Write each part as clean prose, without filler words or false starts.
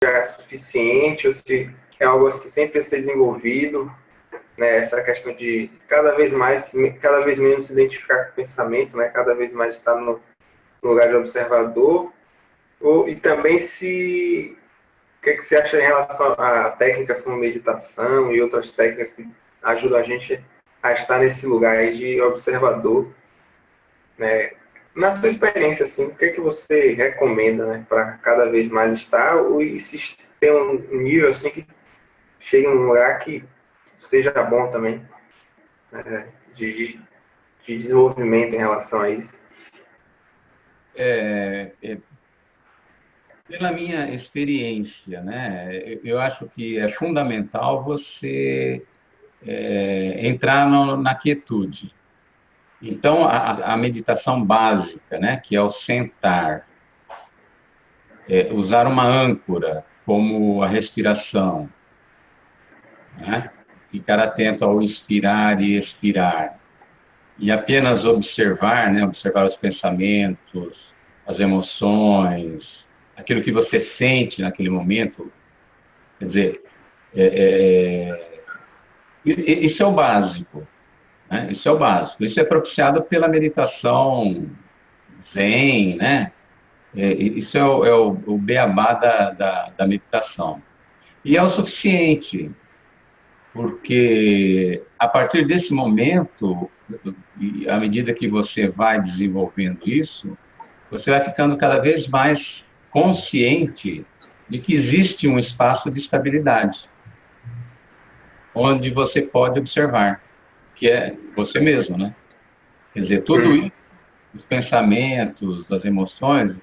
já é suficiente ou se é algo assim sempre a ser desenvolvido, né? Essa questão de cada vez menos se identificar com o pensamento, né? Cada vez mais estar no lugar de observador, e também o que você acha em relação a técnicas como meditação e outras técnicas que ajudam a gente a estar nesse lugar aí de observador, né? Na sua experiência, assim, o que você recomenda, né, para cada vez mais estar, e se tem um nível assim que chegue num lugar que esteja bom também, né, de desenvolvimento em relação a isso? É, é, Pela minha experiência, né, eu acho que é fundamental você entrar na quietude. Então, a meditação básica, né, que é o sentar, usar uma âncora, como a respiração, né, ficar atento ao inspirar e expirar, e apenas observar, né, observar os pensamentos, as emoções, aquilo que você sente naquele momento. Quer dizer, isso é o básico, né? Isso é o básico. Isso é propiciado pela meditação Zen, né? Isso é o beabá da meditação. E é o suficiente, porque a partir desse momento, e à medida que você vai desenvolvendo isso, você vai ficando cada vez mais consciente de que existe um espaço de estabilidade, onde você pode observar, que é você mesmo, né? Quer dizer, tudo isso, os pensamentos, as emoções,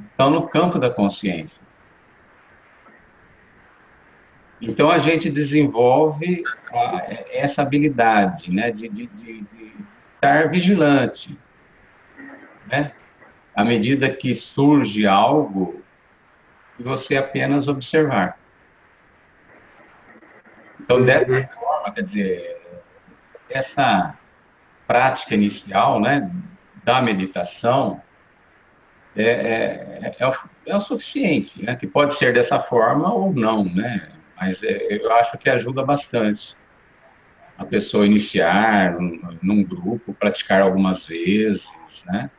estão no campo da consciência. Então a gente desenvolve essa habilidade, né, de estar vigilante, né? À medida que surge algo, e você apenas observar. Então, dessa Uhum. forma, quer dizer, essa prática inicial, né, da meditação é o suficiente, né? Que pode ser dessa forma ou não, né? Mas eu acho que ajuda bastante a pessoa iniciar num grupo, praticar algumas vezes, né?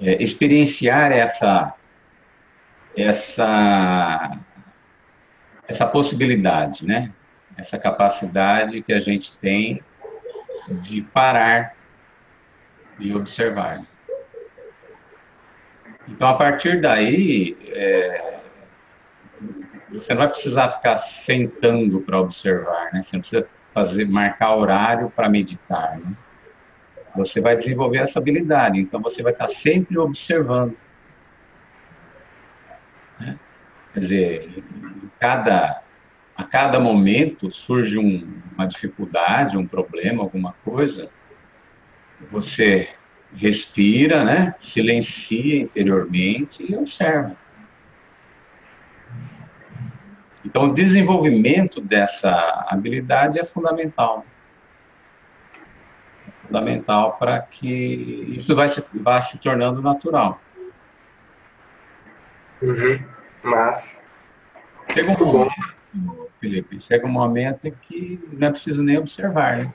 Experienciar essa, essa possibilidade, né? Essa capacidade que a gente tem de parar e observar. Então, a partir daí, você não vai precisar ficar sentando para observar, né? Você não precisa marcar horário para meditar, né? Você vai desenvolver essa habilidade, então você vai estar sempre observando, né? Quer dizer, a cada momento surge uma dificuldade, um problema, alguma coisa, você respira, né? Silencia interiormente e observa. Então, o desenvolvimento dessa habilidade é fundamental. Fundamental para que isso vá se tornando natural. Uhum. Mas, Chega um muito bom. momento, Felipe, chega um momento em que não é preciso nem observar, né?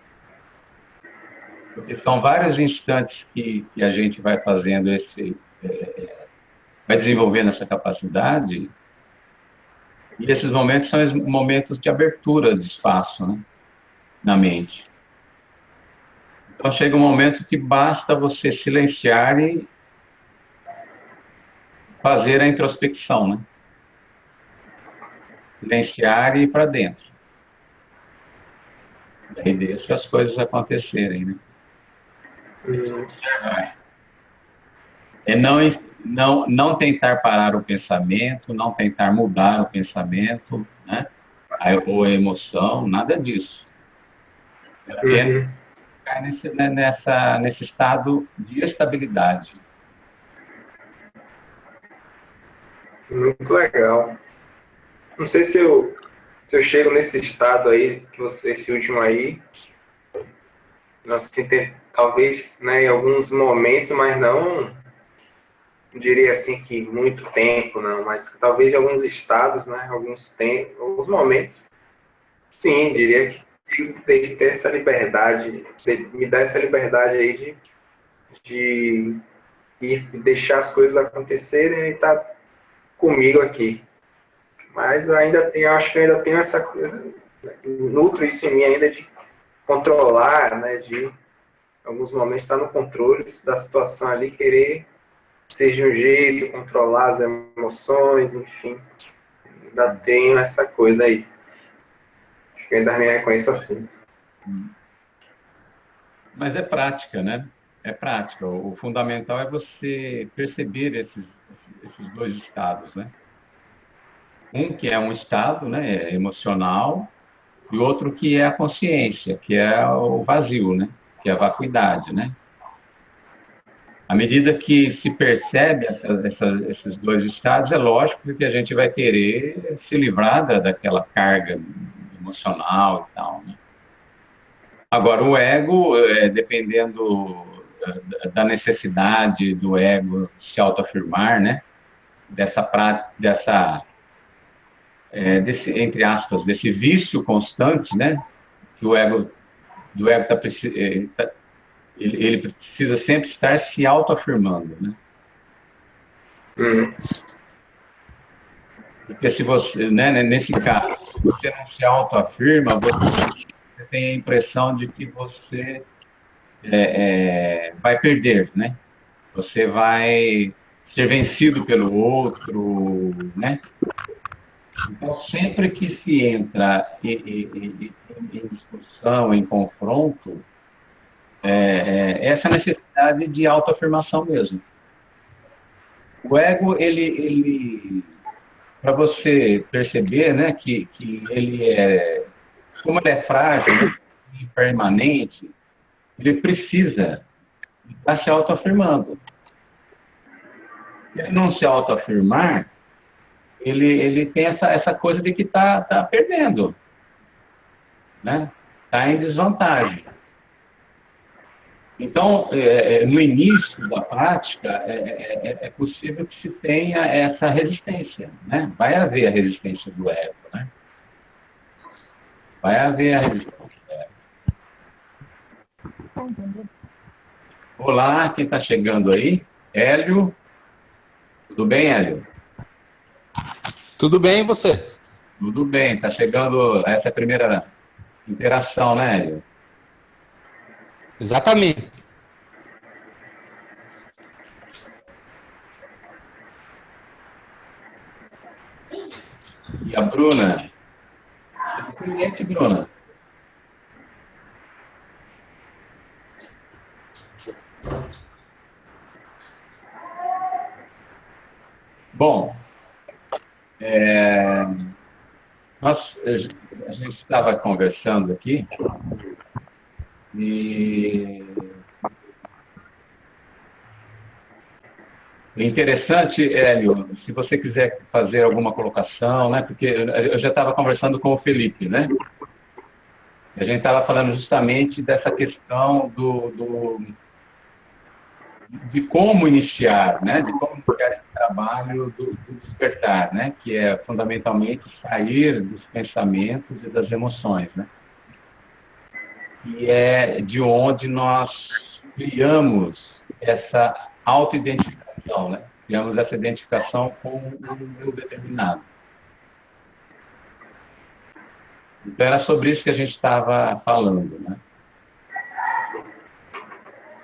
Porque são vários instantes que a gente vai fazendo vai desenvolvendo essa capacidade, e esses momentos são os momentos de abertura de espaço, né, na mente. Então chega um momento que basta você silenciar e fazer a introspecção, né? Silenciar e ir para dentro. Daí deixa as coisas acontecerem, né? Uhum. É não tentar parar o pensamento, não tentar mudar o pensamento, né? Ou a emoção, nada disso. É apenas Uhum. ficar nesse estado de estabilidade. Muito legal. Não sei se eu chego nesse estado aí, esse último aí, assim, talvez, né, em alguns momentos, mas diria assim que muito tempo, não, mas talvez em alguns estados, né, alguns momentos, sim, diria que tem que ter essa liberdade, me dar essa liberdade aí de ir deixar as coisas acontecerem e estar comigo aqui. Mas ainda tem, acho que ainda tenho essa, nutro isso em mim ainda de controlar, né, de em alguns momentos estar no controle da situação ali, querer ser de um jeito, controlar as emoções, enfim, ainda tenho essa coisa aí. Acho que ainda me reconheço assim. Mas é prática, né? É prática. O fundamental é você perceber esses dois estados, né? Um que é um estado, né, emocional, e outro que é a consciência, que é o vazio, né? Que é a vacuidade, né? À medida que se percebe esses dois estados, é lógico que a gente vai querer se livrar daquela carga emocional e tal, né? Agora, o ego, dependendo da necessidade do ego se autoafirmar, né? Dessa prática, entre aspas, desse vício constante, né? Que o ego, do ego ele precisa sempre estar se autoafirmando, né? Hum. Porque se você, né, nesse caso, se você não se autoafirma, você tem a impressão de que você vai perder, né? Você vai ser vencido pelo outro, né? Então, sempre que se entra em discussão, em confronto, essa necessidade de autoafirmação mesmo. O ego, ele para você perceber, né, que ele como ele é frágil, né, impermanente, ele precisa estar se autoafirmando. Se ele não se autoafirmar, ele tem essa coisa de que tá perdendo, né? Está em desvantagem. Então, no início da prática, é possível que se tenha essa resistência, né? Vai haver a resistência do ego, né? Vai haver a resistência do ego. Olá, quem está chegando aí? Hélio. Tudo bem, Hélio? Tudo bem, e você? Tudo bem. Está chegando essa primeira interação, né, Hélio? Exatamente. E a Bruna? Você conhece, Bruna? Bom, a gente estava conversando aqui e o interessante, Hélio, se você quiser fazer alguma colocação, né? Porque eu já estava conversando com o Felipe, né? A gente estava falando justamente dessa questão de como iniciar, né? De como iniciar esse trabalho do despertar, né? Que é fundamentalmente sair dos pensamentos e das emoções, né? E é de onde nós criamos essa autoidentificação, né? Criamos essa identificação com um eu determinado. Então, era sobre isso que a gente estava falando, né?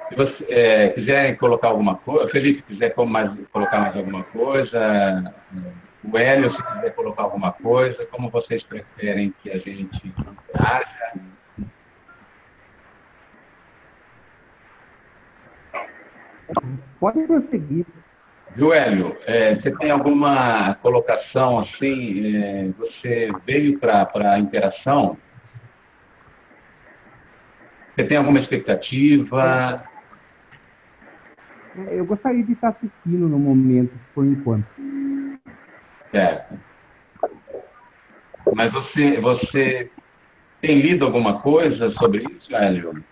Se você quiser colocar alguma coisa, Felipe, quiser colocar mais alguma coisa, o Hélio, se quiser colocar alguma coisa, como vocês preferem que a gente interaja? Pode prosseguir. Viu, Hélio? Você tem alguma colocação assim? Você veio para a interação? Você tem alguma expectativa? Eu gostaria de estar assistindo no momento, por enquanto. Certo. Mas você tem lido alguma coisa sobre isso, Hélio?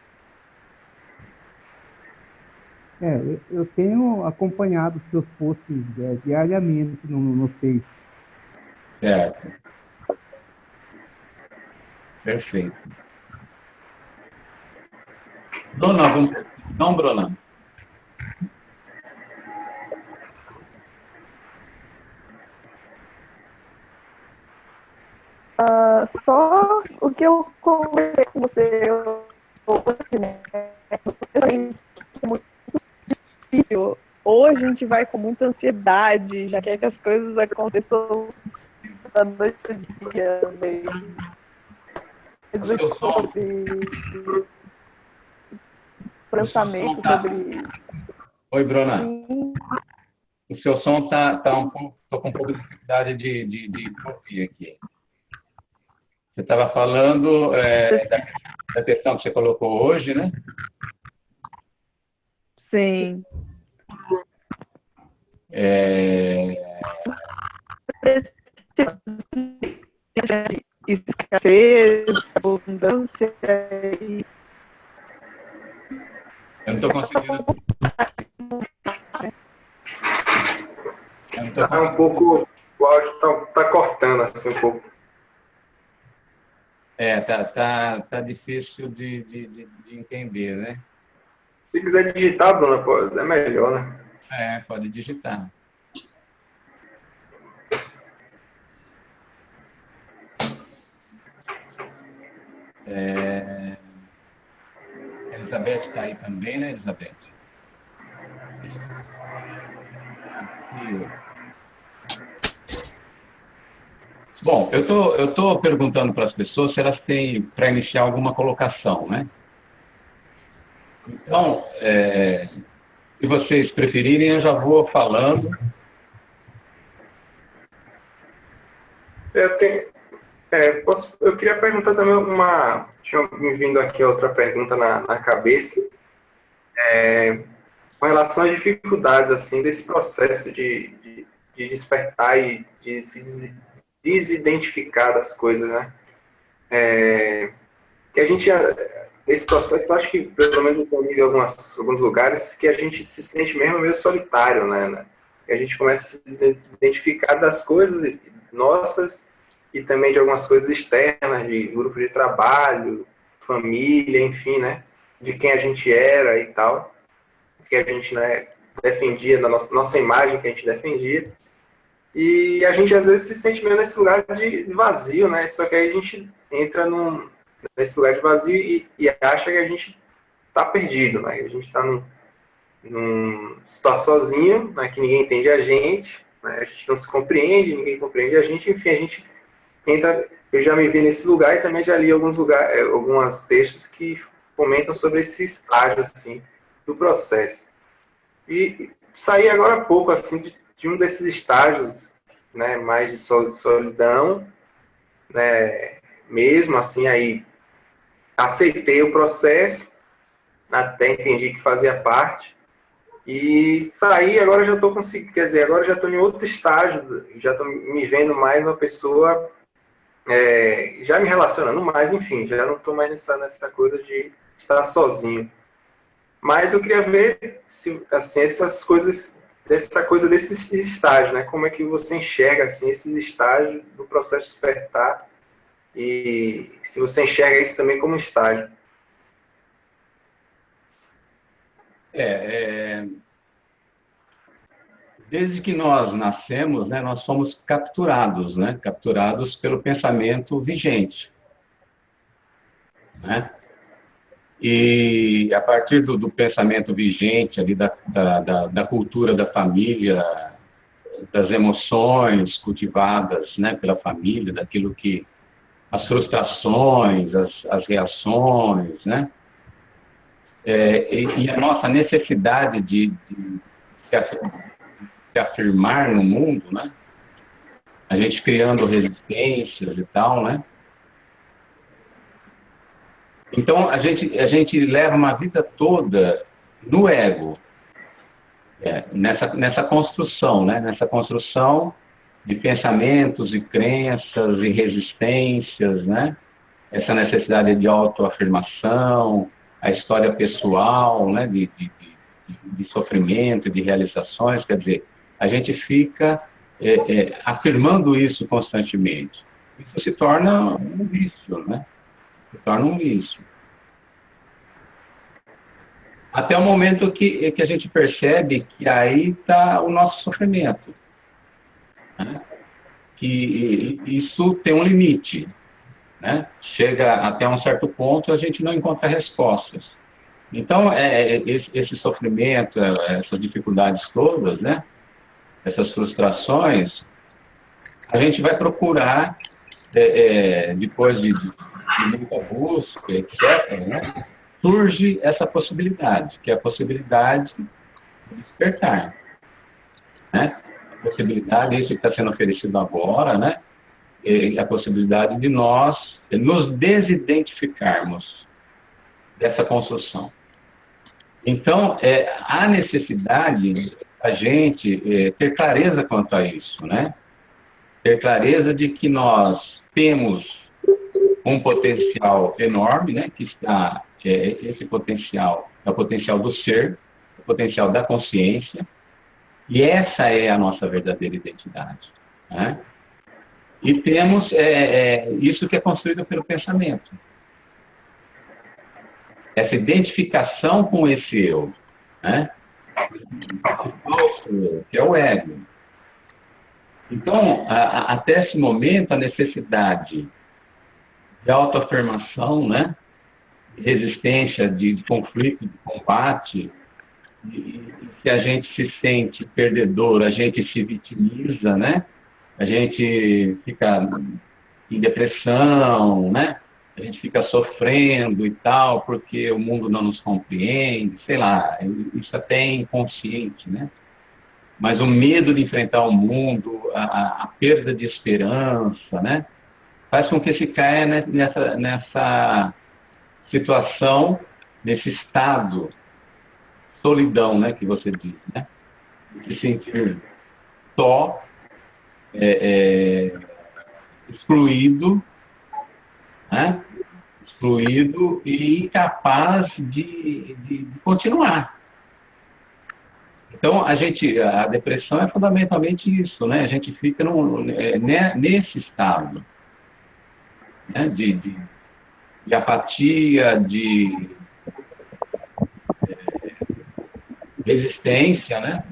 Eu tenho acompanhado os seus posts diariamente no Face. Certo. Perfeito. Bruna, não, Bruna. Só o que eu conversei com você hoje, né? É muito difícil. Ou a gente vai com muita ansiedade, já quer que as coisas aconteçam da noite ao dia, sobre pensamento sobre. Oi, Bruna. O seu som tá um pouco, tô com um pouco de dificuldade de ouvir aqui. Você estava falando da questão que você colocou hoje, né? Sim. Escassez, abundância e... Eu não estou conseguindo. Tá um pouco, o áudio tá cortando assim um pouco. Tá difícil de entender, né? Se quiser digitar, Bruna, é melhor, né? Pode digitar. Elizabeth está aí também, né, Elizabeth? Bom, eu estou perguntando para as pessoas se elas têm para iniciar alguma colocação, né? Então, se vocês preferirem, eu já vou falando. Eu queria perguntar também tinha me vindo aqui outra pergunta na cabeça, com relação às dificuldades, assim, desse processo de despertar e de se desidentificar das coisas, né? Que a gente, nesse processo, eu acho que, pelo menos eu vi em alguns lugares, que a gente se sente mesmo meio solitário, né? Que a gente começa a se desidentificar das coisas nossas e também de algumas coisas externas, de grupo de trabalho, família, enfim, né? De quem a gente era e tal, que a gente, né, defendia, da nossa imagem que a gente defendia. E a gente, às vezes, se sente meio nesse lugar de vazio, né? Só que aí a gente entra nesse lugar de vazio e acha que a gente está perdido, né? A gente está está sozinho, né? Que ninguém entende a gente, né? A gente não se compreende, ninguém compreende a gente, enfim, a gente entra. Eu já me vi nesse lugar e também já li alguns textos que comentam sobre esse estágio, assim, do processo. E saí agora há pouco, assim, de um desses estágios, né, mais de solidão, né, mesmo assim, aí aceitei o processo, até entendi que fazia parte, e saí, agora já estou conseguindo, quer dizer, agora já estou em outro estágio, já estou me vendo mais uma pessoa, já me relacionando mais, enfim, já não estou mais nessa coisa de estar sozinho. Mas eu queria ver se, assim, essa coisa desses estágios, né? Como é que você enxerga assim, esses estágios do processo de despertar e se você enxerga isso também como estágio. Desde que nós nascemos, né, nós somos capturados, né? Capturados pelo pensamento vigente, né? E a partir do pensamento vigente ali da cultura da família, das emoções cultivadas, né, pela família, daquilo que as frustrações, as reações, né, e a nossa necessidade de se afirmar no mundo, né, a gente criando resistências e tal, né. Então, a gente leva uma vida toda no ego, nessa construção, né? Nessa construção de pensamentos e crenças e resistências, né? Essa necessidade de autoafirmação, a história pessoal, né? De de sofrimento, de realizações, quer dizer, a gente fica afirmando isso constantemente. Isso se torna um vício, né? Se torna um vício. Até o momento que a gente percebe que aí está o nosso sofrimento. Né? Que isso tem um limite. Né? Chega até um certo ponto, a gente não encontra respostas. Então, esse sofrimento, essas dificuldades todas, né? Essas frustrações, a gente vai procurar, depois de muita busca, etc., né? Surge essa possibilidade, que é a possibilidade de despertar. Né? A possibilidade, isso que está sendo oferecido agora, né? É a possibilidade de nós nos desidentificarmos dessa construção. Então, há necessidade da gente ter clareza quanto a isso, né? Ter clareza de que nós temos um potencial enorme, né? Que está, esse potencial é o potencial do ser, o potencial da consciência, e essa é a nossa verdadeira identidade, né? E temos isso que é construído pelo pensamento. Essa identificação com esse eu, né? Que é o ego. Então, até esse momento, a necessidade de autoafirmação, né? De resistência, de conflito, de combate, e se a gente se sente perdedor, a gente se vitimiza, né? A gente fica em depressão, né? A gente fica sofrendo e tal, porque o mundo não nos compreende, sei lá, isso até é inconsciente, né? Mas o medo de enfrentar o mundo, a perda de esperança, né? Faz com que se caia nessa situação, nesse estado, solidão, né? Que você diz, né? De se sentir só, excluído, né? Excluído e incapaz de continuar. Então, a depressão é fundamentalmente isso, né? A gente fica nesse estado, né? De apatia, de resistência, né?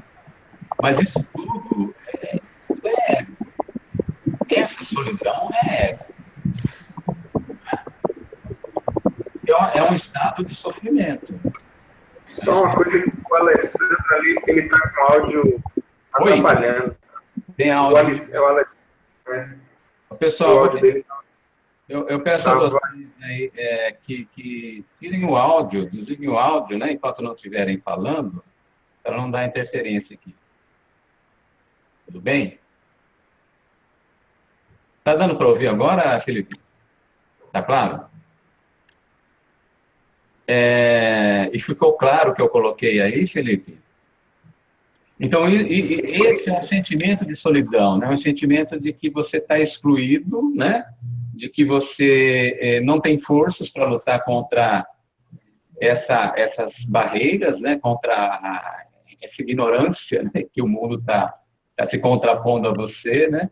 Mas isso tudo é ego. Essa solidão é ego. É um estado de sofrimento. Só uma coisa que o Alessandro ali, ele está com o áudio atrapalhando. Tem áudio. É o Alessandro. Pessoal, o áudio dele eu peço a vocês aí, que tirem o áudio, desliguem o áudio, né, enquanto não estiverem falando, para não dar interferência aqui. Tudo bem? Está dando para ouvir agora, Felipe? Está claro? E ficou claro o que eu coloquei aí, Felipe? Então, esse é um sentimento de solidão, né? Um sentimento de que você está excluído, né? De que você não tem forças para lutar contra essas barreiras, né? Contra essa ignorância, né? Que o mundo está se contrapondo a você, né?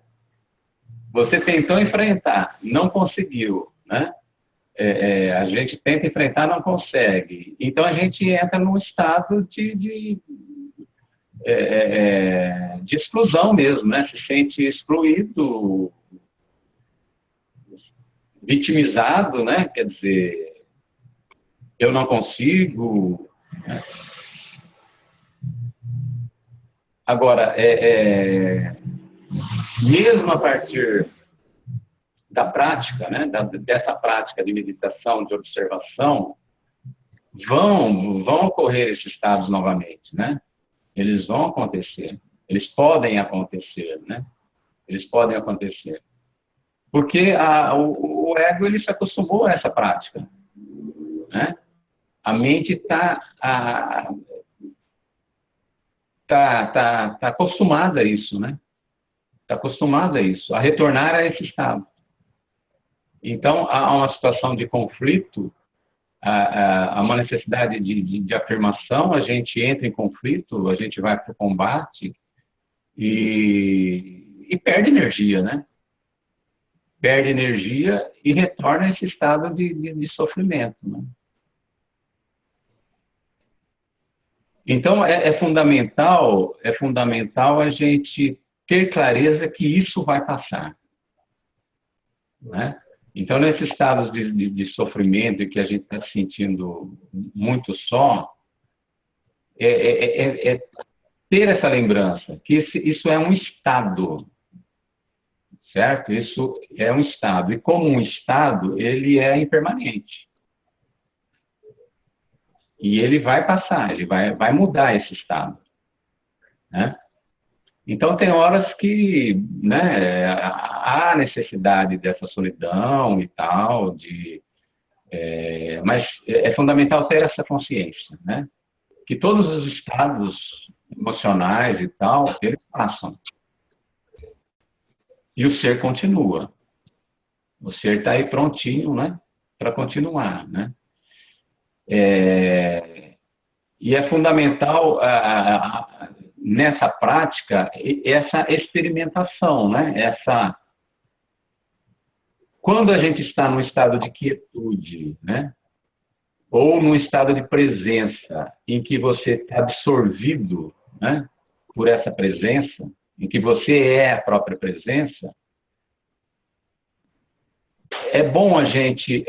Você tentou enfrentar, não conseguiu, né? A gente tenta enfrentar, não consegue. Então, a gente entra num estado de exclusão mesmo, né? Se sente excluído, vitimizado, né? Quer dizer, eu não consigo. Né? Agora, mesmo a partir da prática, né? Dessa prática de meditação, de observação, vão ocorrer esses estados novamente, né? Eles vão acontecer, eles podem acontecer, né? Eles podem acontecer. Porque o ego, ele se acostumou a essa prática, né? A mente está acostumada a isso, né? Está acostumada a isso, a retornar a esse estado. Então, há uma situação de conflito, há uma necessidade de afirmação, a gente entra em conflito, a gente vai para o combate e perde energia, né? Perde energia e retorna a esse estado de sofrimento, né? Então, é fundamental a gente ter clareza que isso vai passar, né? Então, nesses estados de sofrimento em que a gente está se sentindo muito só, ter essa lembrança, que isso é um estado, certo? Isso é um estado. E como um estado, ele é impermanente. E ele vai passar, ele vai mudar esse estado, né? Então, tem horas que, né, há necessidade dessa solidão e tal, mas é fundamental ter essa consciência, né? Que todos os estados emocionais e tal, eles passam. E o ser continua. O ser está aí prontinho, né, para continuar, né? E é fundamental nessa prática essa experimentação, né? Quando a gente está num estado de quietude, né? Ou num estado de presença em que você está absorvido, né, por essa presença, em que você é a própria presença, é bom a gente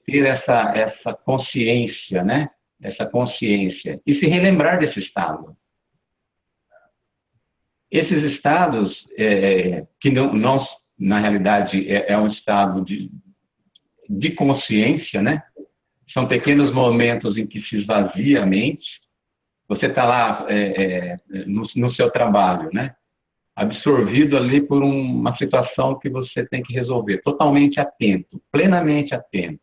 ter essa consciência, né? Essa consciência e se relembrar desse estado. Esses estados, que não na realidade é um estado de consciência, né? São pequenos momentos em que se esvazia a mente. Você está lá no seu trabalho, né? Absorvido ali por uma situação que você tem que resolver, totalmente atento, plenamente atento.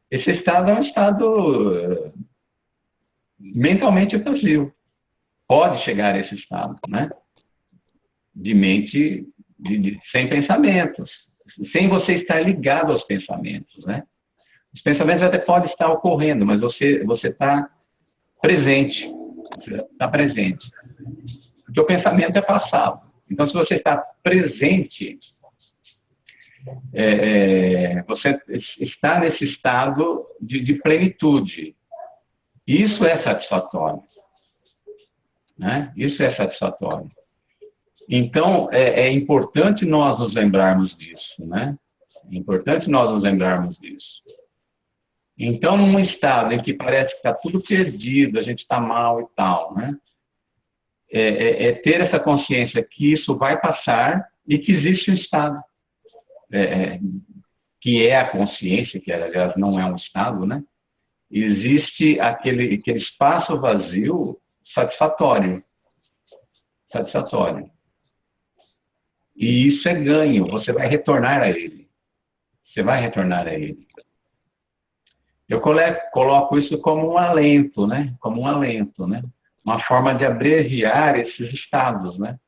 Esse estado é um estado mentalmente vazio. Pode chegar a esse estado, né? De mente sem pensamentos, sem você estar ligado aos pensamentos, né? Os pensamentos até podem estar ocorrendo, mas você está presente, porque o pensamento é passado. Então, se você está presente, você está nesse estado de plenitude. Isso é satisfatório, né? Isso é satisfatório. Então, é importante nós nos lembrarmos disso, né? É importante nós nos lembrarmos disso. Então, num estado em que parece que está tudo perdido, a gente está mal e tal, né? Ter essa consciência que isso vai passar e que existe um estado, que é a consciência, que aliás não é um estado, né? Existe aquele espaço vazio satisfatório. E isso é ganho, você vai retornar a ele. Você vai retornar a ele. Eu coloco isso como um alento, né? Como um alento, né? Uma forma de abreviar esses estados, né?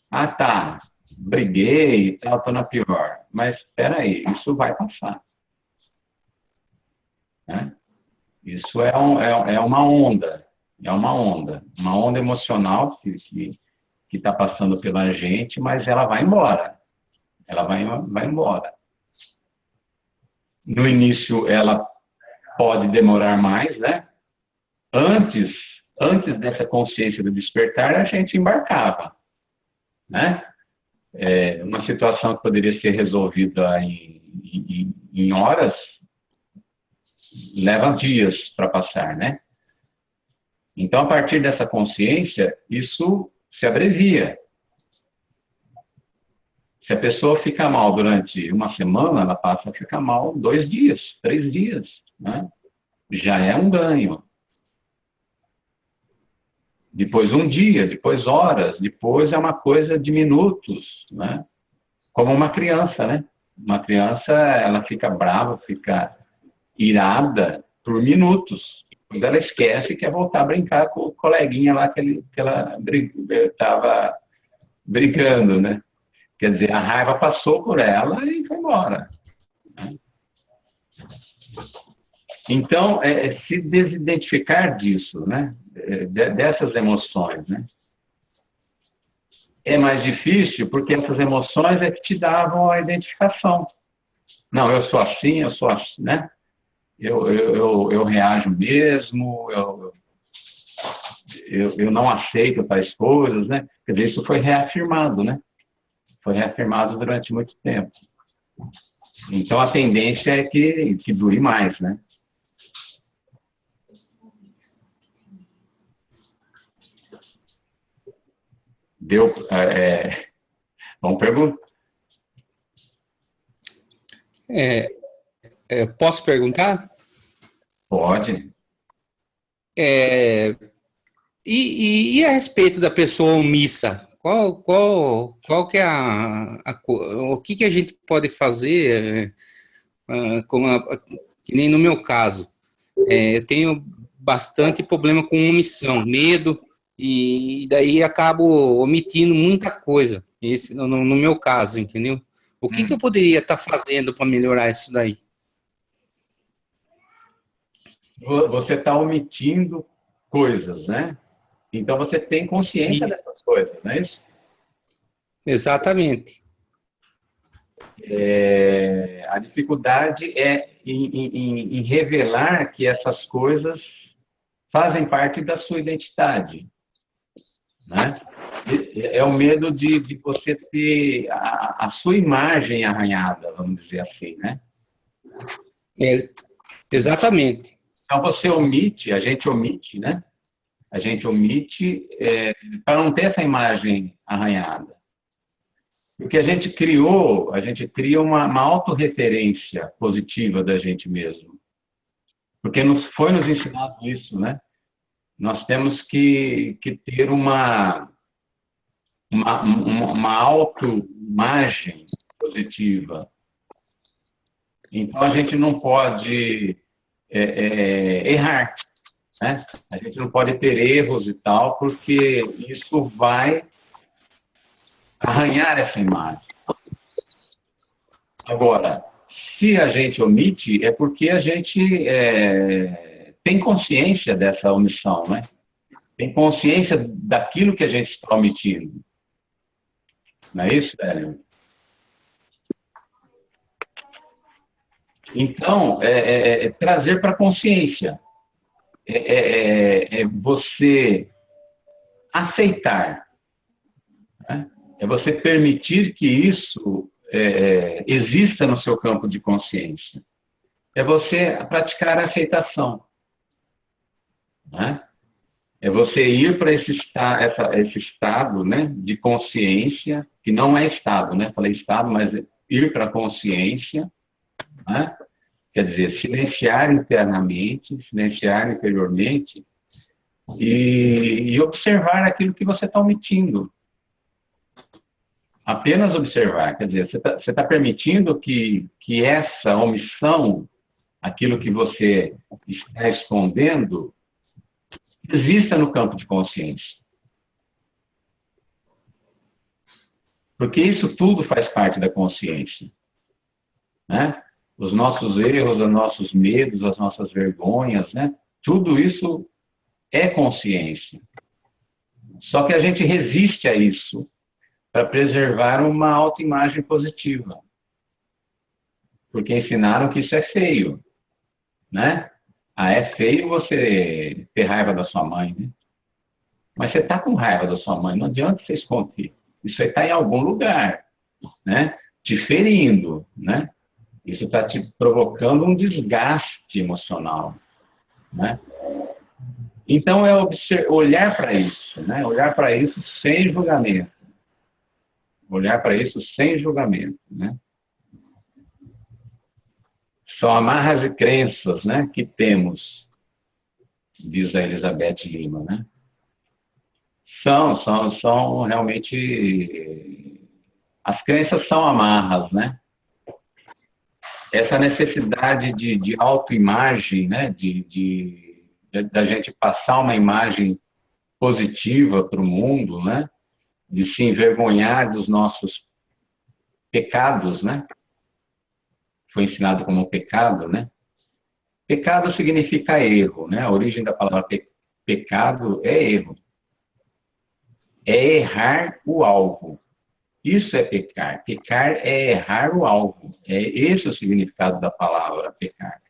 Ah, tá, briguei e tal, tô na pior. Mas espera aí, isso vai passar, né? Isso é uma onda, uma onda emocional que está passando pela gente, mas ela vai embora, ela vai embora. No início, ela pode demorar mais, né? Antes dessa consciência do despertar, a gente embarcava, né? Uma situação que poderia ser resolvida em horas, leva dias para passar, né? Então, a partir dessa consciência, isso se abrevia. Se a pessoa fica mal durante uma semana, ela passa a ficar mal 2 dias, 3 dias, né? Já é um ganho. Depois 1 dia, depois horas, depois é uma coisa de minutos, né? Como uma criança, né? Uma criança, ela fica brava, fica irada por minutos. Depois ela esquece e quer voltar a brincar com o coleguinha lá que ela estava brincando, né? Quer dizer, a raiva passou por ela e foi embora, né? Então, se desidentificar disso, né? Dessas emoções, né? É mais difícil porque essas emoções é que te davam a identificação. Não, eu sou assim, né? Eu reajo mesmo, eu não aceito tais coisas, né? Quer dizer, isso foi reafirmado, né? Foi reafirmado durante muito tempo. Então, a tendência é que dure mais, né? Deu... vamos perguntar? Posso perguntar? Pode. E a respeito da pessoa omissa? Qual que é o que a gente pode fazer, que nem no meu caso? Eu tenho bastante problema com omissão, medo, e daí acabo omitindo muita coisa, no meu caso, entendeu? O que eu poderia estar fazendo para melhorar isso daí? Você está omitindo coisas, né? Então você tem consciência dessas coisas, não é isso? Exatamente. A dificuldade é em revelar que essas coisas fazem parte da sua identidade, né? É o medo de você ter a sua imagem arranhada, vamos dizer assim, né? Exatamente. Então você omite, a gente omite, né? A gente omite para não ter essa imagem arranhada. Porque a gente cria uma autorreferência positiva da gente mesmo. Porque foi nos ensinado isso, né? Nós temos que ter uma autoimagem positiva. Então, a gente não pode errar, né? A gente não pode ter erros e tal, porque isso vai arranhar essa imagem. Agora, se a gente omite, é porque a gente tem consciência dessa omissão, né? Tem consciência daquilo que a gente está omitindo. Não é isso, Hélio? Então, trazer para a consciência. Você aceitar. Né? É você permitir que isso exista no seu campo de consciência. É você praticar a aceitação. Né? É você ir para esse estado, né, de consciência, que não é estado, né? Falei estado, mas ir para a consciência, né? Quer dizer, silenciar internamente, silenciar interiormente e observar aquilo que você está omitindo. Apenas observar, quer dizer, você tá permitindo que essa omissão, aquilo que você está escondendo, exista no campo de consciência. Porque isso tudo faz parte da consciência. Né? Os nossos erros, os nossos medos, as nossas vergonhas, né? Tudo isso é consciência. Só que a gente resiste a isso para preservar uma autoimagem positiva. Porque ensinaram que isso é feio. Né? É feio você ter raiva da sua mãe, né? Mas você está com raiva da sua mãe, não adianta você esconder. Isso aí está em algum lugar, né? Te ferindo, né? Isso está te provocando um desgaste emocional, né? Então, olhar para isso, né? Olhar para isso sem julgamento. Olhar para isso sem julgamento, né? São amarras e crenças, né, que temos, diz a Elizabeth Lima, né? São realmente... As crenças são amarras, né? Essa necessidade de autoimagem, né, da gente passar uma imagem positiva para o mundo, né? De se envergonhar dos nossos pecados, né? Foi ensinado como um pecado, né? Pecado significa erro, né? A origem da palavra pecado é erro. É errar o alvo. Isso é pecar. Pecar é errar o alvo. É esse o significado da palavra pecar.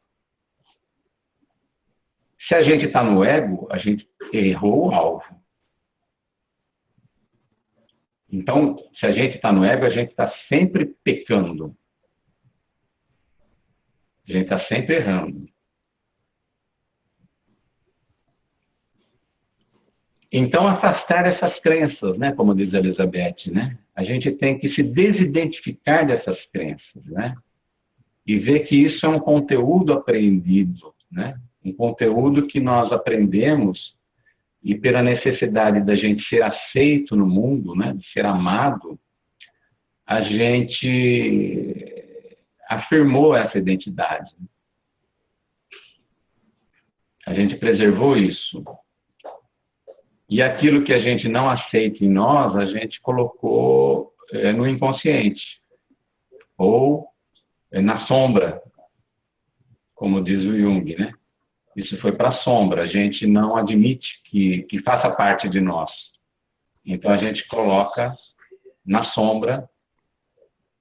Se a gente está no ego, a gente errou o alvo. Então, se a gente está no ego, a gente está sempre pecando. A gente está sempre errando. Então, afastar essas crenças, né? Como diz a Elizabeth, né? A gente tem que se desidentificar dessas crenças, né? E ver que isso é um conteúdo aprendido, né? Um conteúdo que nós aprendemos e pela necessidade da gente ser aceito no mundo, né? De ser amado, a gente afirmou essa identidade. A gente preservou isso. E aquilo que a gente não aceita em nós, a gente colocou no inconsciente. Ou na sombra, como diz o Jung, né? Isso foi para a sombra. A gente não admite que faça parte de nós. Então, a gente coloca na sombra,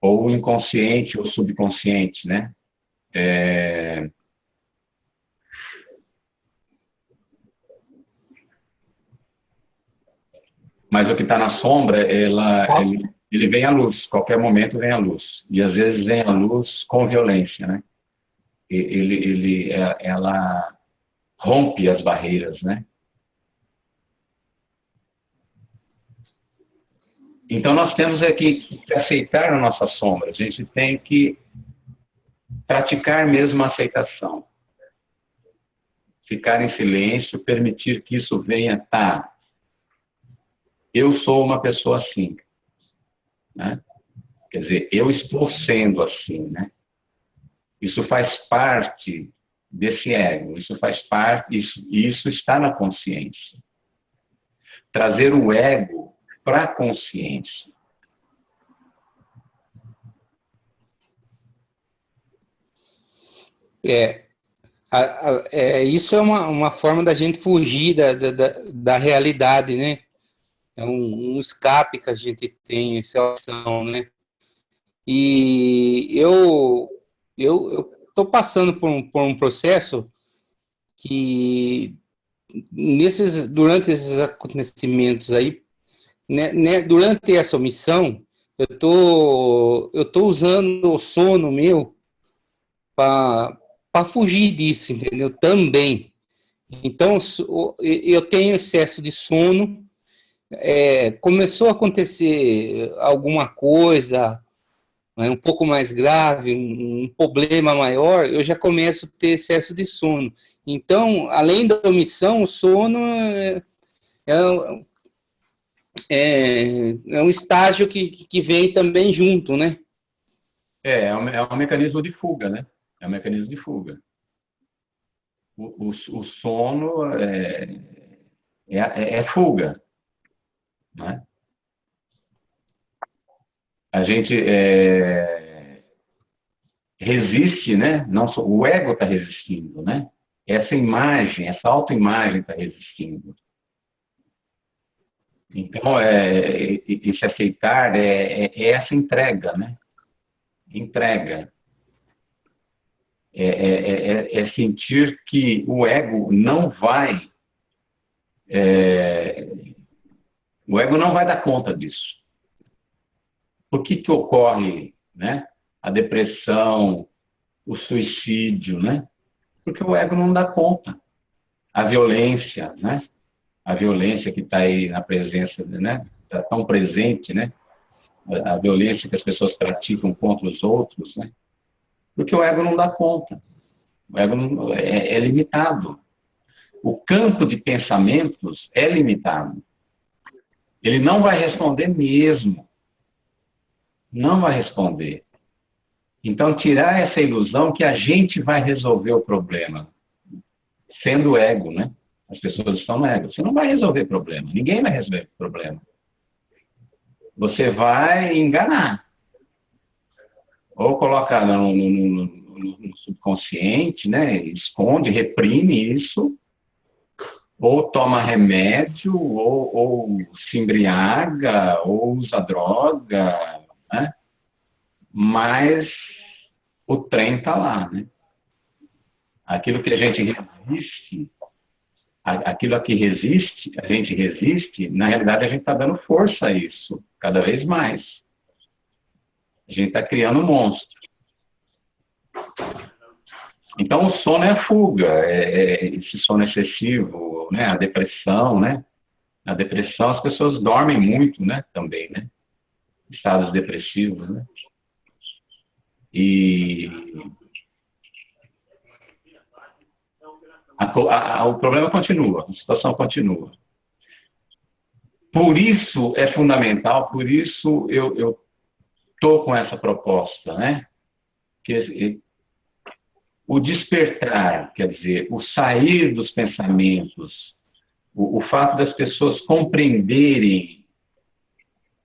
ou inconsciente, ou subconsciente, né? Mas o que está na sombra, ele vem à luz, qualquer momento vem à luz. E às vezes vem à luz com violência, né? Ela rompe as barreiras, né? Então nós temos aqui que aceitar a nossa sombra, a gente tem que praticar mesmo a aceitação. Ficar em silêncio, permitir que isso venha, tá? Eu sou uma pessoa assim, né? Quer dizer, eu estou sendo assim, né? Isso faz parte desse ego, isso faz parte, isso está na consciência. Trazer o ego para a consciência. Isso é uma forma da gente fugir da realidade, né? É um escape que a gente tem, essa ação, né? E eu estou passando por um processo que, durante esses acontecimentos aí, né, durante essa omissão, eu tô usando o sono meu para fugir disso, entendeu? Também. Então, eu tenho excesso de sono, começou a acontecer alguma coisa, né, um pouco mais grave, um problema maior, eu já começo a ter excesso de sono. Então, além da omissão, o sono é um estágio que vem também junto, né? É um mecanismo de fuga, né? É um mecanismo de fuga. O sono é fuga, né? A gente resiste, né? Não só, o ego está resistindo, né? Essa imagem, essa autoimagem está resistindo. Então, esse aceitar é essa entrega, né? Entrega. É sentir que o ego não vai dar conta disso. Por que ocorre, né, a depressão, o suicídio, né? Porque o ego não dá conta. A violência, né? A violência que está aí na presença, né? Está tão presente, né? A violência que as pessoas praticam contra os outros, né? Porque o ego não dá conta. O ego é limitado. O campo de pensamentos é limitado. Ele não vai responder mesmo. Não vai responder. Então, tirar essa ilusão que a gente vai resolver o problema, sendo ego, né? As pessoas estão no ego. Você não vai resolver problema. Ninguém vai resolver problema. Você vai enganar. Ou colocar no subconsciente, né? Esconde, reprime isso, ou toma remédio, ou se embriaga, ou usa droga, né? Mas o trem está lá, né? Aquilo que a gente resiste, aquilo a que resiste, a gente resiste, na realidade a gente está dando força a isso, cada vez mais. A gente está criando um monstro. Então, o sono é a fuga, esse sono excessivo, né? A depressão, né? Na depressão, as pessoas dormem muito, né? Também, né? Estados depressivos, né? E o problema continua, a situação continua. Por isso é fundamental, por isso eu estou com essa proposta, né? Que o despertar, quer dizer, o sair dos pensamentos, o fato das pessoas compreenderem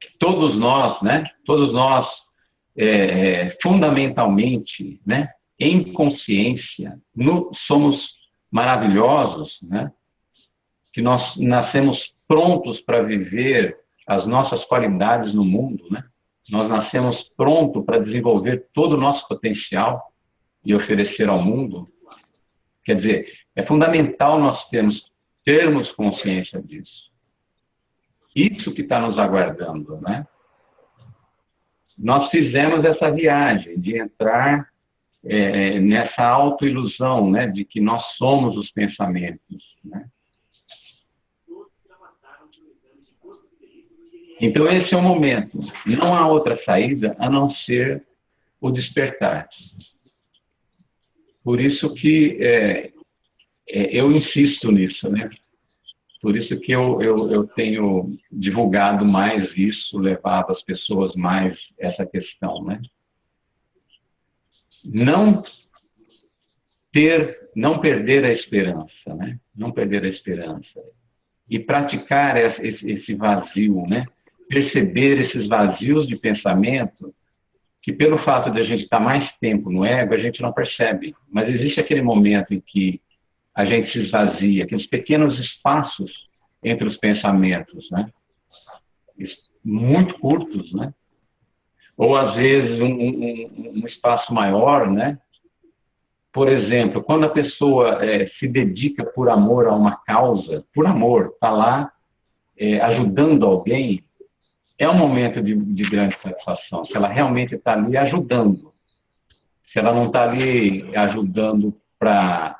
que todos nós, né? Todos nós, fundamentalmente, né? Em consciência, somos maravilhosos, né? Que nós nascemos prontos para viver as nossas qualidades no mundo, né? Nós nascemos prontos para desenvolver todo o nosso potencial e oferecer ao mundo. Quer dizer, é fundamental nós termos consciência disso. Isso que está nos aguardando, né? Nós fizemos essa viagem de entrar nessa autoilusão, né, de que nós somos os pensamentos, né? Então, esse é o momento. Não há outra saída a não ser o despertar. Por isso que eu insisto nisso, né? Por isso que eu tenho divulgado mais isso, levado as pessoas mais essa questão, né? Não perder a esperança, né? Não perder a esperança. E praticar esse vazio, né? Perceber esses vazios de pensamento, que pelo fato de a gente estar mais tempo no ego, a gente não percebe. Mas existe aquele momento em que a gente se esvazia, aqueles pequenos espaços entre os pensamentos, né? Muito curtos, né? Ou às vezes um espaço maior, né? Por exemplo, quando a pessoa se dedica por amor a uma causa, por amor, está lá ajudando alguém, é um momento de grande satisfação, se ela realmente está ali ajudando. Se ela não está ali ajudando para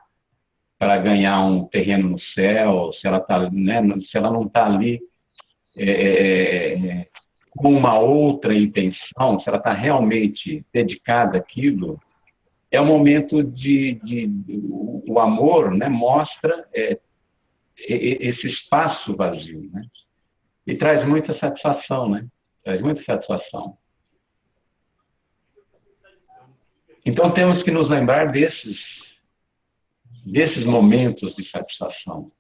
ganhar um terreno no céu, se ela, né, se ela não está ali com uma outra intenção, se ela está realmente dedicada àquilo, é o momento o amor, né, mostra esse espaço vazio, né? E traz muita satisfação, né? Traz muita satisfação. Então temos que nos lembrar desses momentos de satisfação.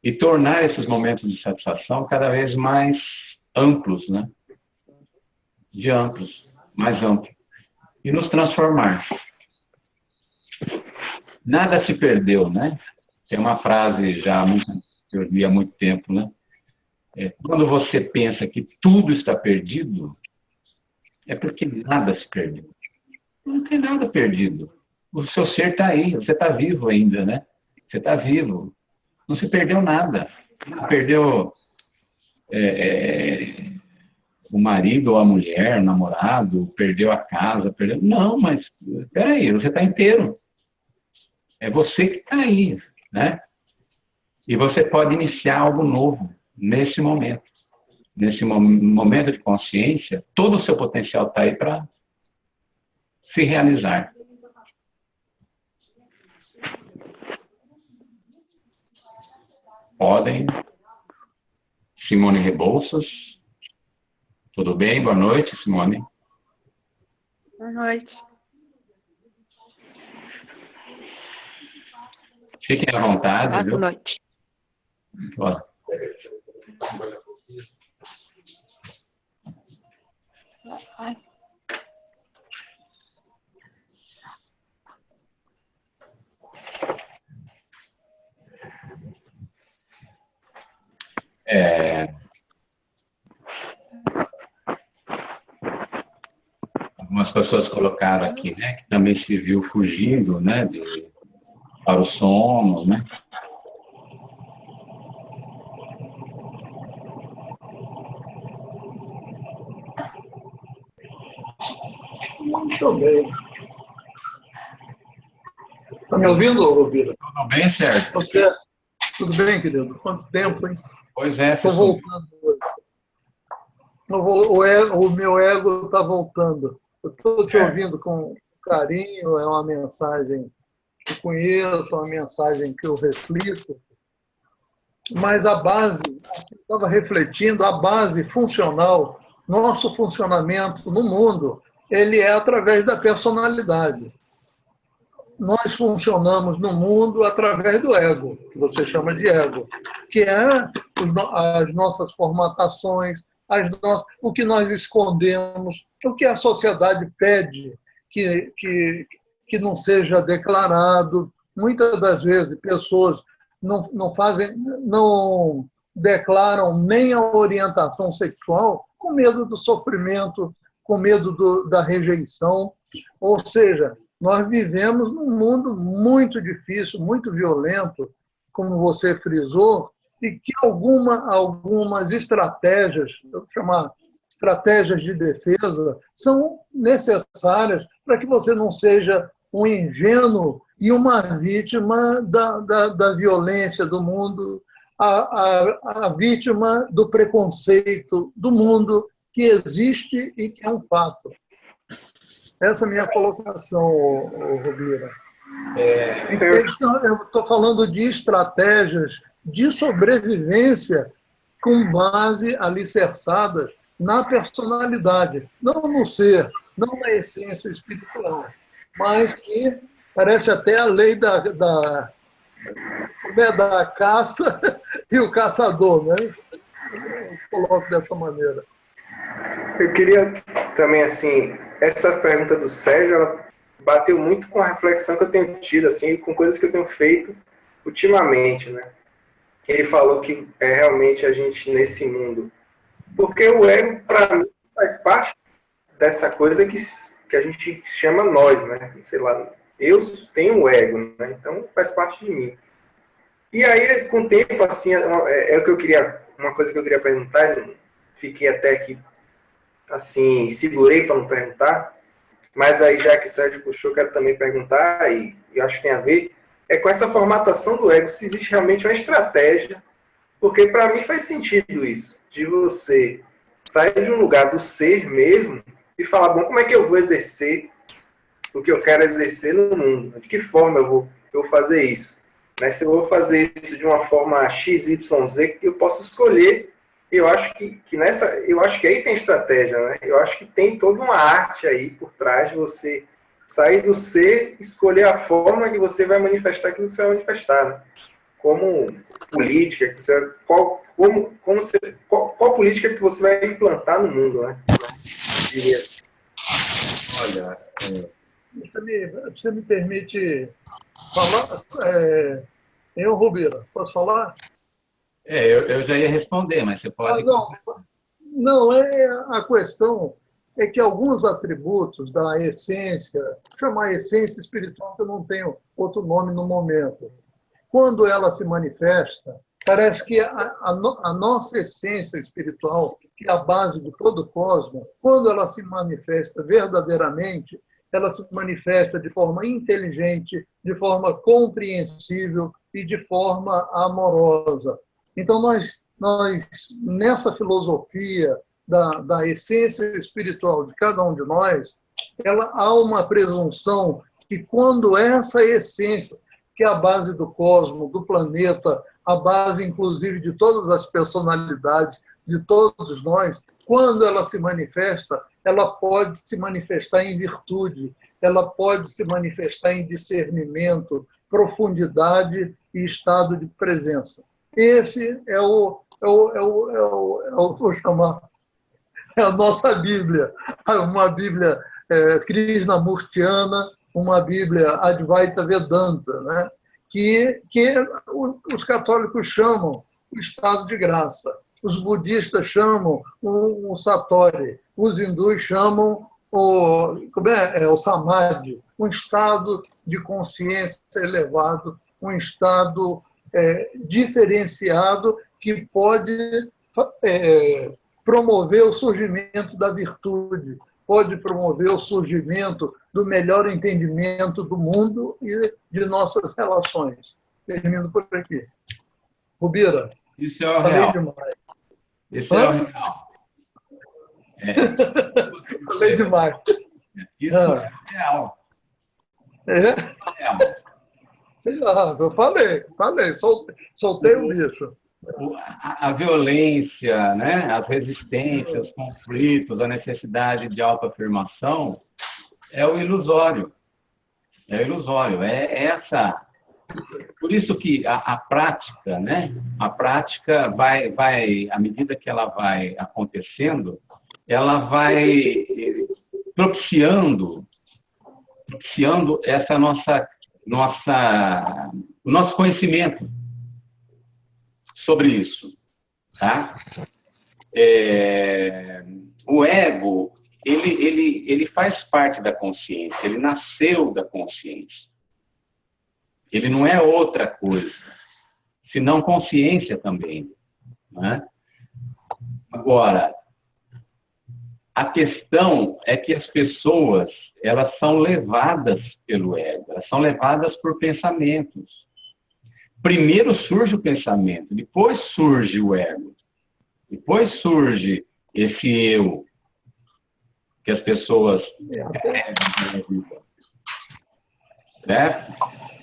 E tornar esses momentos de satisfação cada vez mais amplos, né? Mais amplos. E nos transformar. Nada se perdeu, né? Tem uma frase que eu li há muito tempo, né? Quando você pensa que tudo está perdido, é porque nada se perdeu. Não tem nada perdido. O seu ser está aí, você está vivo ainda, né? Você está vivo. Não se perdeu nada. Não perdeu o marido ou a mulher, o namorado, perdeu a casa, perdeu... Não, mas espera aí, você está inteiro. É você que está aí, né? E você pode iniciar algo novo nesse momento. Nesse momento de consciência, todo o seu potencial está aí para se realizar. Podem. Simone Rebouças. Tudo bem? Boa noite, Simone. Boa noite. Fiquem à vontade. Boa noite. Boa. pessoas colocaram aqui, né, que também se viu fugindo, né, para o sono, né? Muito bem. Está me ouvindo, Rubira? Tudo bem, Sérgio? Você, tudo bem, querido? Quanto tempo, hein? Pois é, Estou voltando hoje. O meu ego está voltando. Eu estou te ouvindo com carinho, é uma mensagem que eu conheço, uma mensagem que eu reflito, mas a base, eu estava refletindo, a base funcional, nosso funcionamento no mundo, ele é através da personalidade. Nós funcionamos no mundo através do ego, que você chama de ego, que é as nossas formatações, o que nós escondemos, o que a sociedade pede que não seja declarado. Muitas das vezes, pessoas não declaram nem a orientação sexual com medo do sofrimento, com medo da rejeição. Ou seja, nós vivemos num mundo muito difícil, muito violento, como você frisou, e que algumas estratégias, eu vou chamar estratégias de defesa, são necessárias para que você não seja um ingênuo e uma vítima da violência do mundo, a vítima do preconceito do mundo que existe e que é um fato. Essa é a minha colocação, Rubira. Eu estou falando de estratégias de sobrevivência com base alicerçadas na personalidade, não no ser, não na essência espiritual, mas que parece até a lei da caça e o caçador, né? Eu coloco dessa maneira. Eu queria também, assim, essa pergunta do Sérgio, ela bateu muito com a reflexão que eu tenho tido, assim, com coisas que eu tenho feito ultimamente, né? Ele falou que é realmente a gente nesse mundo. Porque o ego, para mim, faz parte dessa coisa que a gente chama nós, né? Sei lá, eu tenho o ego, né? Então faz parte de mim. E aí, com o tempo, assim, é o que eu queria, uma coisa que eu queria perguntar, fiquei até aqui, assim, segurei para não perguntar, mas aí, já que o Sérgio puxou, quero também perguntar, e acho que tem a ver, é com essa formatação do ego, se existe realmente uma estratégia, porque para mim faz sentido isso, de você sair de um lugar do ser mesmo e falar, bom, como é que eu vou exercer o que eu quero exercer no mundo? De que forma eu vou fazer isso? Né? Se eu vou fazer isso de uma forma XYZ, eu posso escolher. Eu acho que eu acho que aí tem estratégia, né? Eu acho que tem toda uma arte aí por trás de você sair do ser, escolher a forma que você vai manifestar aquilo que você vai manifestar, né? Como política, qual política que você vai implantar no mundo, né? Olha, Você me permite falar? Eu, Rubira, posso falar? eu já ia responder, mas você pode... Não, a questão é que alguns atributos da essência, chamar essência espiritual, que eu não tenho outro nome no momento, quando ela se manifesta, parece que a nossa essência espiritual, que é a base de todo o cosmos, quando ela se manifesta verdadeiramente, ela se manifesta de forma inteligente, de forma compreensível e de forma amorosa. Então, nós nessa filosofia da essência espiritual de cada um de nós, há uma presunção que quando essa essência, que é a base do cosmos, do planeta, a base, inclusive, de todas as personalidades, de todos nós, quando ela se manifesta, ela pode se manifestar em virtude, ela pode se manifestar em discernimento, profundidade e estado de presença. Esse vou chamar, é a nossa Bíblia, uma Bíblia krishnamurtiana, uma Bíblia Advaita Vedanta, né? que os católicos chamam o estado de graça, os budistas chamam o satori, os hindus chamam o samadhi, um estado de consciência elevado, um estado diferenciado que pode promover o surgimento da virtude, pode promover o surgimento do melhor entendimento do mundo e de nossas relações. Termino por aqui. Rubira, Isso é o falei real. demais. Isso é o real. Falei demais. Isso é real. É? Real. Sei lá, eu falei, soltei o bicho. A violência, né? As resistências, os conflitos, a necessidade de autoafirmação é o ilusório. É o ilusório. É essa. Por isso que a prática, né? A prática vai, à medida que ela vai acontecendo, ela vai propiciando essa o nosso conhecimento sobre isso, tá? O ego, ele faz parte da consciência, ele nasceu da consciência. Ele não é outra coisa, senão consciência também, né? Agora, a questão é que as pessoas, elas são levadas pelo ego, elas são levadas por pensamentos. Primeiro surge o pensamento, depois surge o ego, depois surge esse eu que as pessoas carregam na vida. Certo?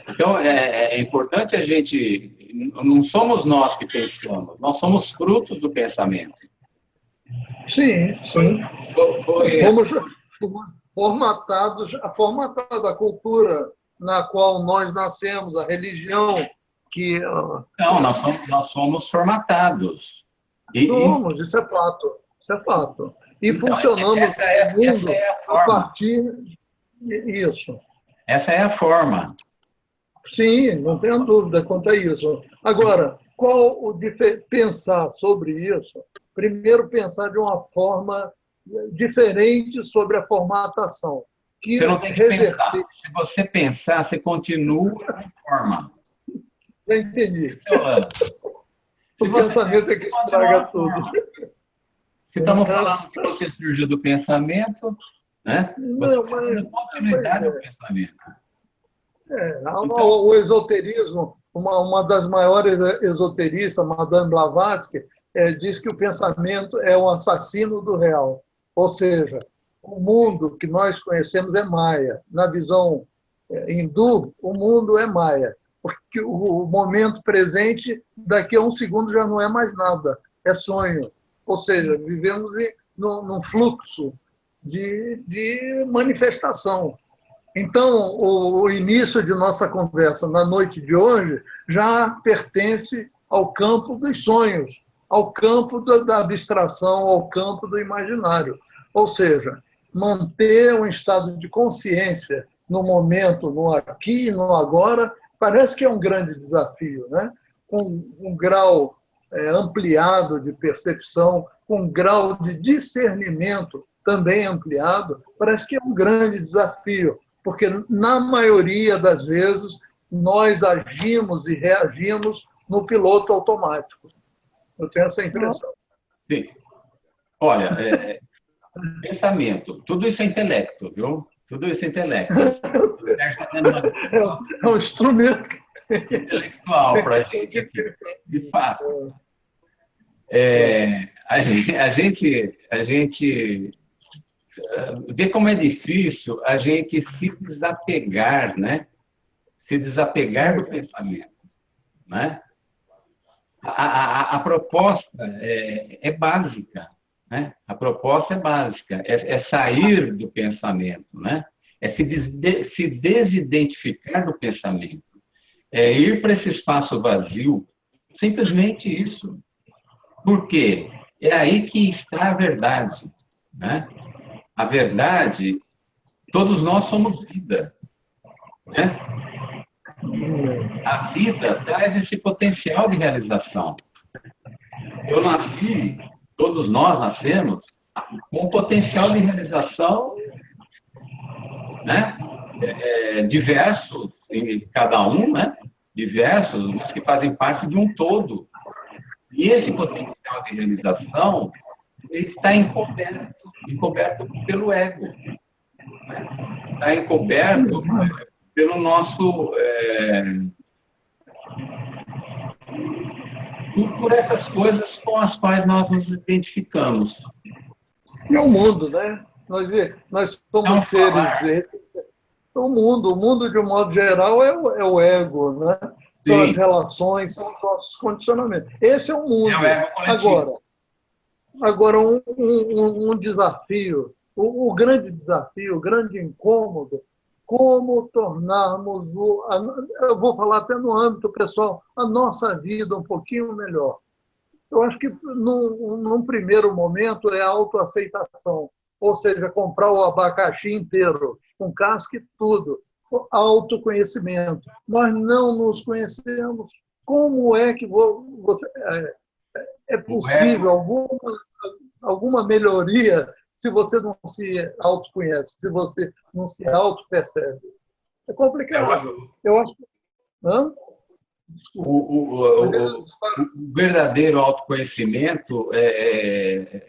Então, é importante a gente... Não somos nós que pensamos, nós somos frutos do pensamento. Sim, sim. Fomos formatados, a cultura na qual nós nascemos, a religião que... Não, nós somos formatados. Somos, isso é fato. Isso é fato. E então, funcionamos no mundo a partir disso. Essa é a forma. Sim, não tenho dúvida quanto a isso. Agora, qual o pensar sobre isso? Primeiro, pensar de uma forma diferente sobre a formatação. Você não tem que pensar. Se você pensar, você continua na forma. Já entendi. O pensamento é que estraga tudo. Se estamos falando que você surgiu do pensamento, né? Não, mas... a continuidade do pensamento. O esoterismo, uma das maiores esoteristas, Madame Blavatsky, diz que o pensamento é o assassino do real. Ou seja, o mundo que nós conhecemos é maia. Na visão hindu, o mundo é maia. Porque o momento presente, daqui a um segundo, já não é mais nada. É sonho. Ou seja, vivemos num fluxo de manifestação. Então, o início de nossa conversa na noite de hoje já pertence ao campo dos sonhos, ao campo da abstração, ao campo do imaginário. Ou seja, manter um estado de consciência no momento, no aqui e no agora, parece que é um grande desafio, né? Com um grau ampliado de percepção, com um grau de discernimento também ampliado, parece que é um grande desafio. Porque, na maioria das vezes, nós agimos e reagimos no piloto automático. Eu tenho essa impressão. Sim. Olha, pensamento, tudo isso é intelecto, viu? Tudo isso é intelecto. É um instrumento intelectual para a gente, de fato. A gente vê como é difícil a gente se desapegar, né? Se desapegar do pensamento, né? A proposta é básica, né? A proposta é básica, é sair do pensamento, né? É se desidentificar do pensamento, é ir para esse espaço vazio, simplesmente isso. Por quê? É aí que está a verdade, né? A verdade, todos nós somos vida, né? A vida traz esse potencial de realização. Eu nasci, todos nós nascemos com o potencial de realização né? Diversos, em cada um, né? Diversos, mas que fazem parte de um todo. E esse potencial de realização está encoberto pelo ego. Está encoberto pelo nosso... por essas coisas com as quais nós nos identificamos. E o mundo, né? Nós somos seres... O mundo, de um modo geral, é o ego, né? São as relações, são os nossos condicionamentos. Esse é o mundo. É o ego coletivo. Agora um desafio, o grande desafio, o grande incômodo, como tornarmos, eu vou falar até no âmbito pessoal, a nossa vida um pouquinho melhor. Eu acho que, num primeiro momento, é a autoaceitação, ou seja, comprar o abacaxi inteiro, com casca e tudo, autoconhecimento. Nós não nos conhecemos. Como é que você... É possível alguma melhoria se você não se autoconhece, se você não se autopercebe? É complicado. Eu acho que... O verdadeiro autoconhecimento é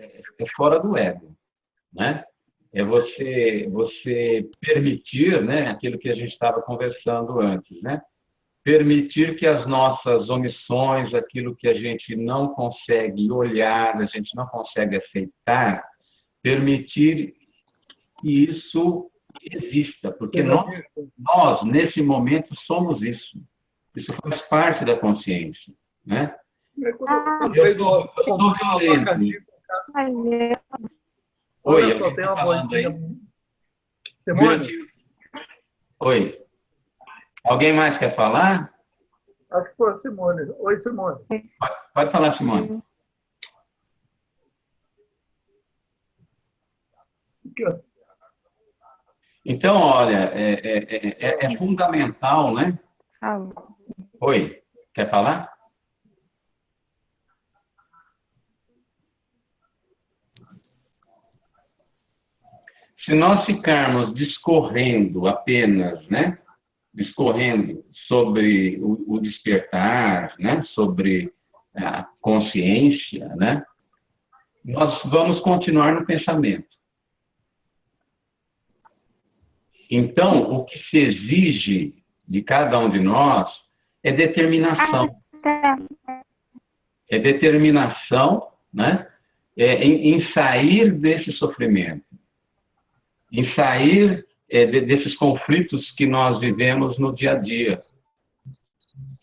fora do ego, né? É você permitir, né, aquilo que a gente estava conversando antes, né? Permitir que as nossas omissões, aquilo que a gente não consegue olhar, a gente não consegue aceitar, permitir que isso exista, porque nós nesse momento, somos isso. Isso faz parte da consciência, né? Eu estou violento. Olha só, tem uma vozinha. Simone? Oi. Alguém mais quer falar? Acho que foi a Simone. Oi, Simone. Pode falar, Simone. Então, olha, é fundamental, né? Oi, quer falar? Se nós ficarmos discorrendo apenas, né? Discorrendo sobre o despertar, né? Sobre a consciência, né? Nós vamos continuar no pensamento. Então, o que se exige de cada um de nós é determinação. É determinação, né? Em sair desse sofrimento, em sair desses conflitos que nós vivemos no dia a dia.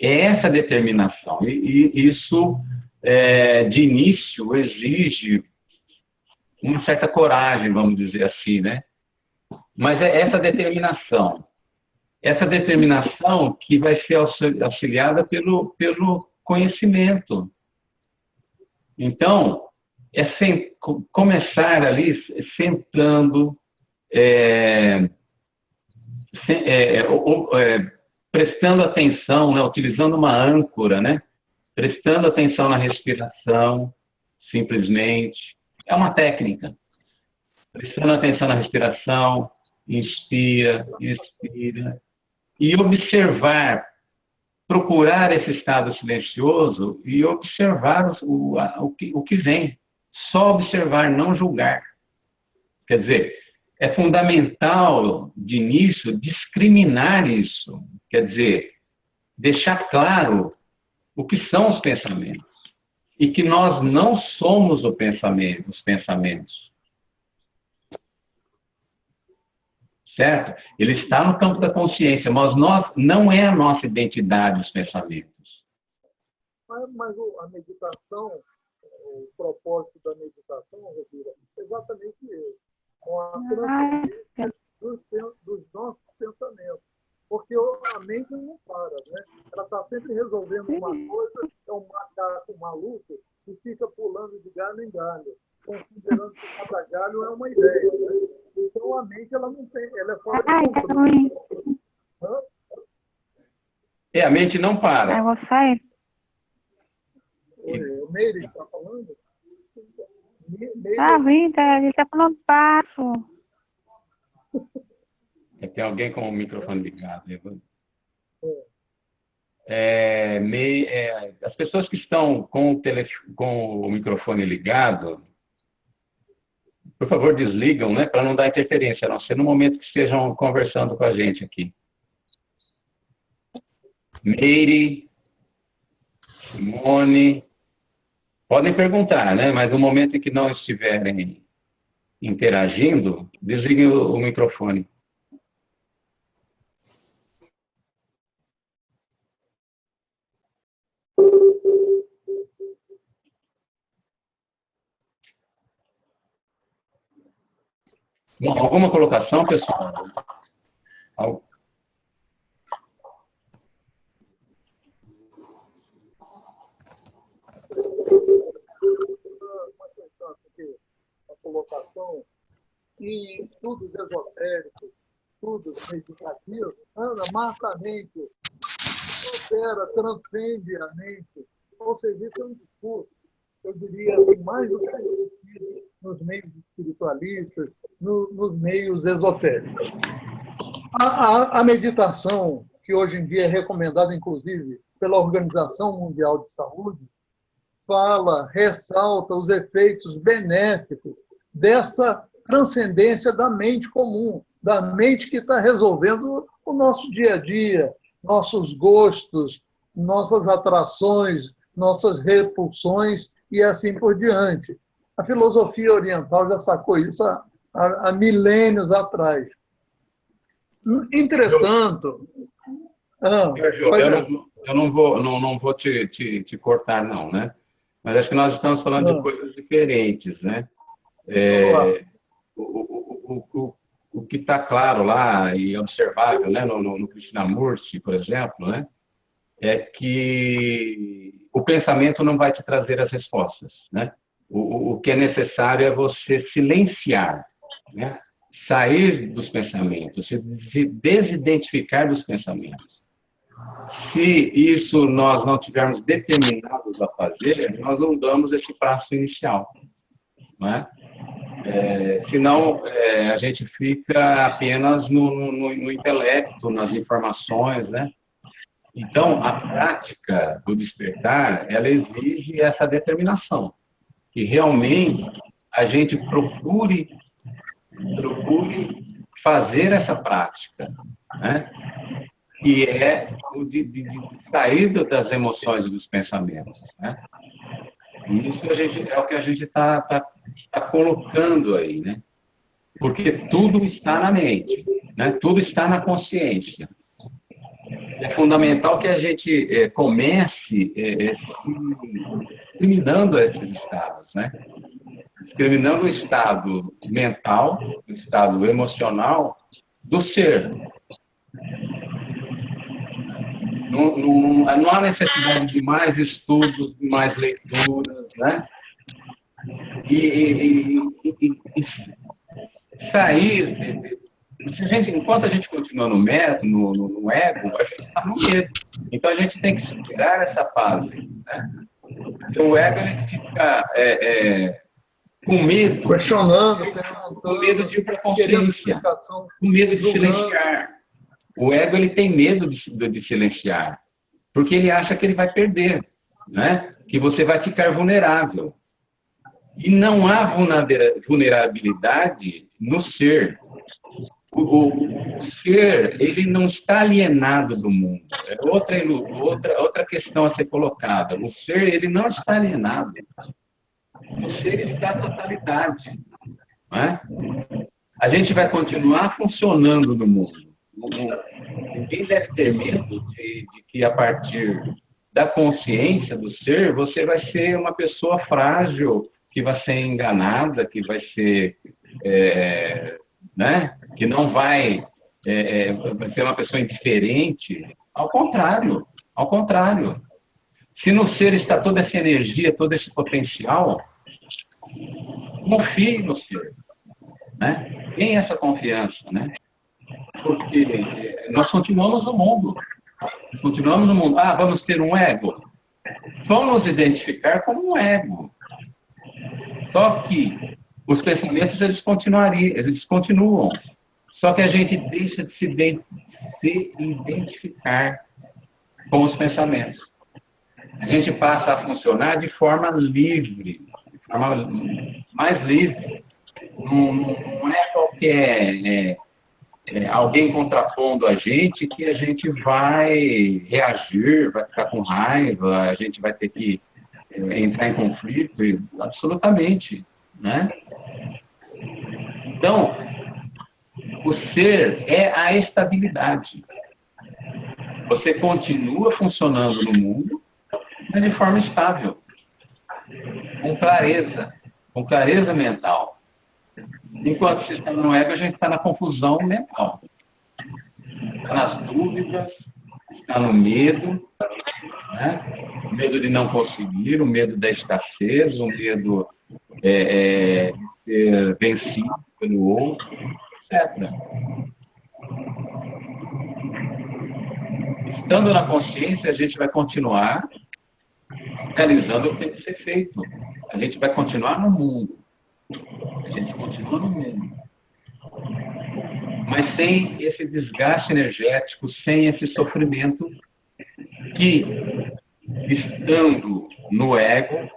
É essa determinação. E isso, de início, exige uma certa coragem, vamos dizer assim, né? Mas é essa determinação que vai ser auxiliada pelo conhecimento. Então, começar ali sentando, prestando atenção, né, utilizando uma âncora, né, prestando atenção na respiração, simplesmente. É uma técnica. Prestando atenção na respiração, inspira, expira, e observar, procurar esse estado silencioso e observar o que vem. Só observar, não julgar. Quer dizer, é fundamental, de início, discriminar isso. Quer dizer, deixar claro o que são os pensamentos. E que nós não somos os pensamentos. Certo? Ele está no campo da consciência, mas não é a nossa identidade os pensamentos. Mas a meditação, o propósito da meditação, Rodrigo, é exatamente esse. Com a transcendência dos nossos pensamentos. Porque a mente não para, né? Ela está sempre resolvendo uma coisa, é um macaco maluco que fica pulando de galho em galho, considerando que cada galho é uma ideia, né? Então a mente ela não tem, ela é fora de controle. A mente não para. Eu vou sair. O Meire está falando? Tá vindo, ele está falando baixo. Tem alguém com o microfone ligado. As pessoas que estão com o microfone ligado, por favor, desligam, né, para não dar interferência, a não ser no momento que estejam conversando com a gente aqui. Meire, Simone, podem perguntar, né, mas no momento em que não estiverem interagindo, desliguem o microfone. Bom, alguma colocação, pessoal? Uma questão aqui, a colocação, em estudos esotéricos, estudos meditativos, anda, marca a mente, opera, transcende a mente. Ou seja, isso é um discurso, eu diria, assim, mais do que conhecido nos meios espiritualistas, nos meios esotéricos. A meditação, que hoje em dia é recomendada, inclusive, pela Organização Mundial de Saúde, fala, ressalta os efeitos benéficos dessa transcendência da mente comum, da mente que está resolvendo o nosso dia a dia, nossos gostos, nossas atrações, nossas repulsões e assim por diante. A filosofia oriental já sacou isso há milênios atrás. Entretanto... eu não vou te cortar, não, né? Mas acho que nós estamos falando de coisas diferentes, né? O que está claro lá e observável, né, no Krishnamurti, por exemplo, né, é que o pensamento não vai te trazer as respostas, né? O que é necessário é você silenciar, né? Sair dos pensamentos, se desidentificar dos pensamentos. Se isso nós não tivermos determinados a fazer, nós não damos esse passo inicial, não é? Senão, a gente fica apenas no intelecto, nas informações, né? Então, a prática do despertar, ela exige essa determinação, que realmente a gente procure fazer essa prática, né? Que é o de sair das emoções e dos pensamentos, né? E isso é o que a gente está colocando aí, né? Porque tudo está na mente, né? Tudo está na consciência. É fundamental que a gente comece discriminando esses estados, né? Discriminando o estado mental, o estado emocional do ser. Não há necessidade de mais estudos, de mais leituras, né? E sair... enquanto a gente continua no ego, a gente está no medo. Então, a gente tem que superar essa fase, né? Então, o ego, ele fica com medo. Questionando, com medo de ir para a consciência. Com medo de silenciar. O ego, ele tem medo de silenciar. Porque ele acha que ele vai perder, né? Que você vai ficar vulnerável. E não há vulnerabilidade no ser. O ser, ele não está alienado do mundo. É outra questão a ser colocada. O ser, ele não está alienado. O ser está a totalidade. Não é? A gente vai continuar funcionando no mundo. Ninguém deve ter medo de que, a partir da consciência do ser, você vai ser uma pessoa frágil, que vai ser enganada, que vai ser... né? Que não vai ser uma pessoa indiferente. Ao contrário. Se no ser está toda essa energia, todo esse potencial, confie no ser, né? Tenha essa confiança, né? Porque nós continuamos no mundo. Ah, vamos ter um ego? Vamos nos identificar como um ego. Só que os pensamentos, eles continuam. Só que a gente deixa de se identificar com os pensamentos. A gente passa a funcionar de forma livre, de forma mais livre. Não é qualquer alguém contrapondo a gente que a gente vai reagir, vai ficar com raiva, a gente vai ter que entrar em conflito, absolutamente, né? Então, o ser é a estabilidade. Você continua funcionando no mundo, mas de forma estável, com clareza mental. Enquanto você está no ego, a gente está na confusão mental. Está nas dúvidas, está no medo, né? O medo de não conseguir, o medo da escassez, o medo de ser vencido pelo outro, etc. Estando na consciência, a gente vai continuar realizando o que tem que ser feito. A gente vai continuar no mundo. A gente continua no mundo. Mas sem esse desgaste energético, sem esse sofrimento que, estando no ego,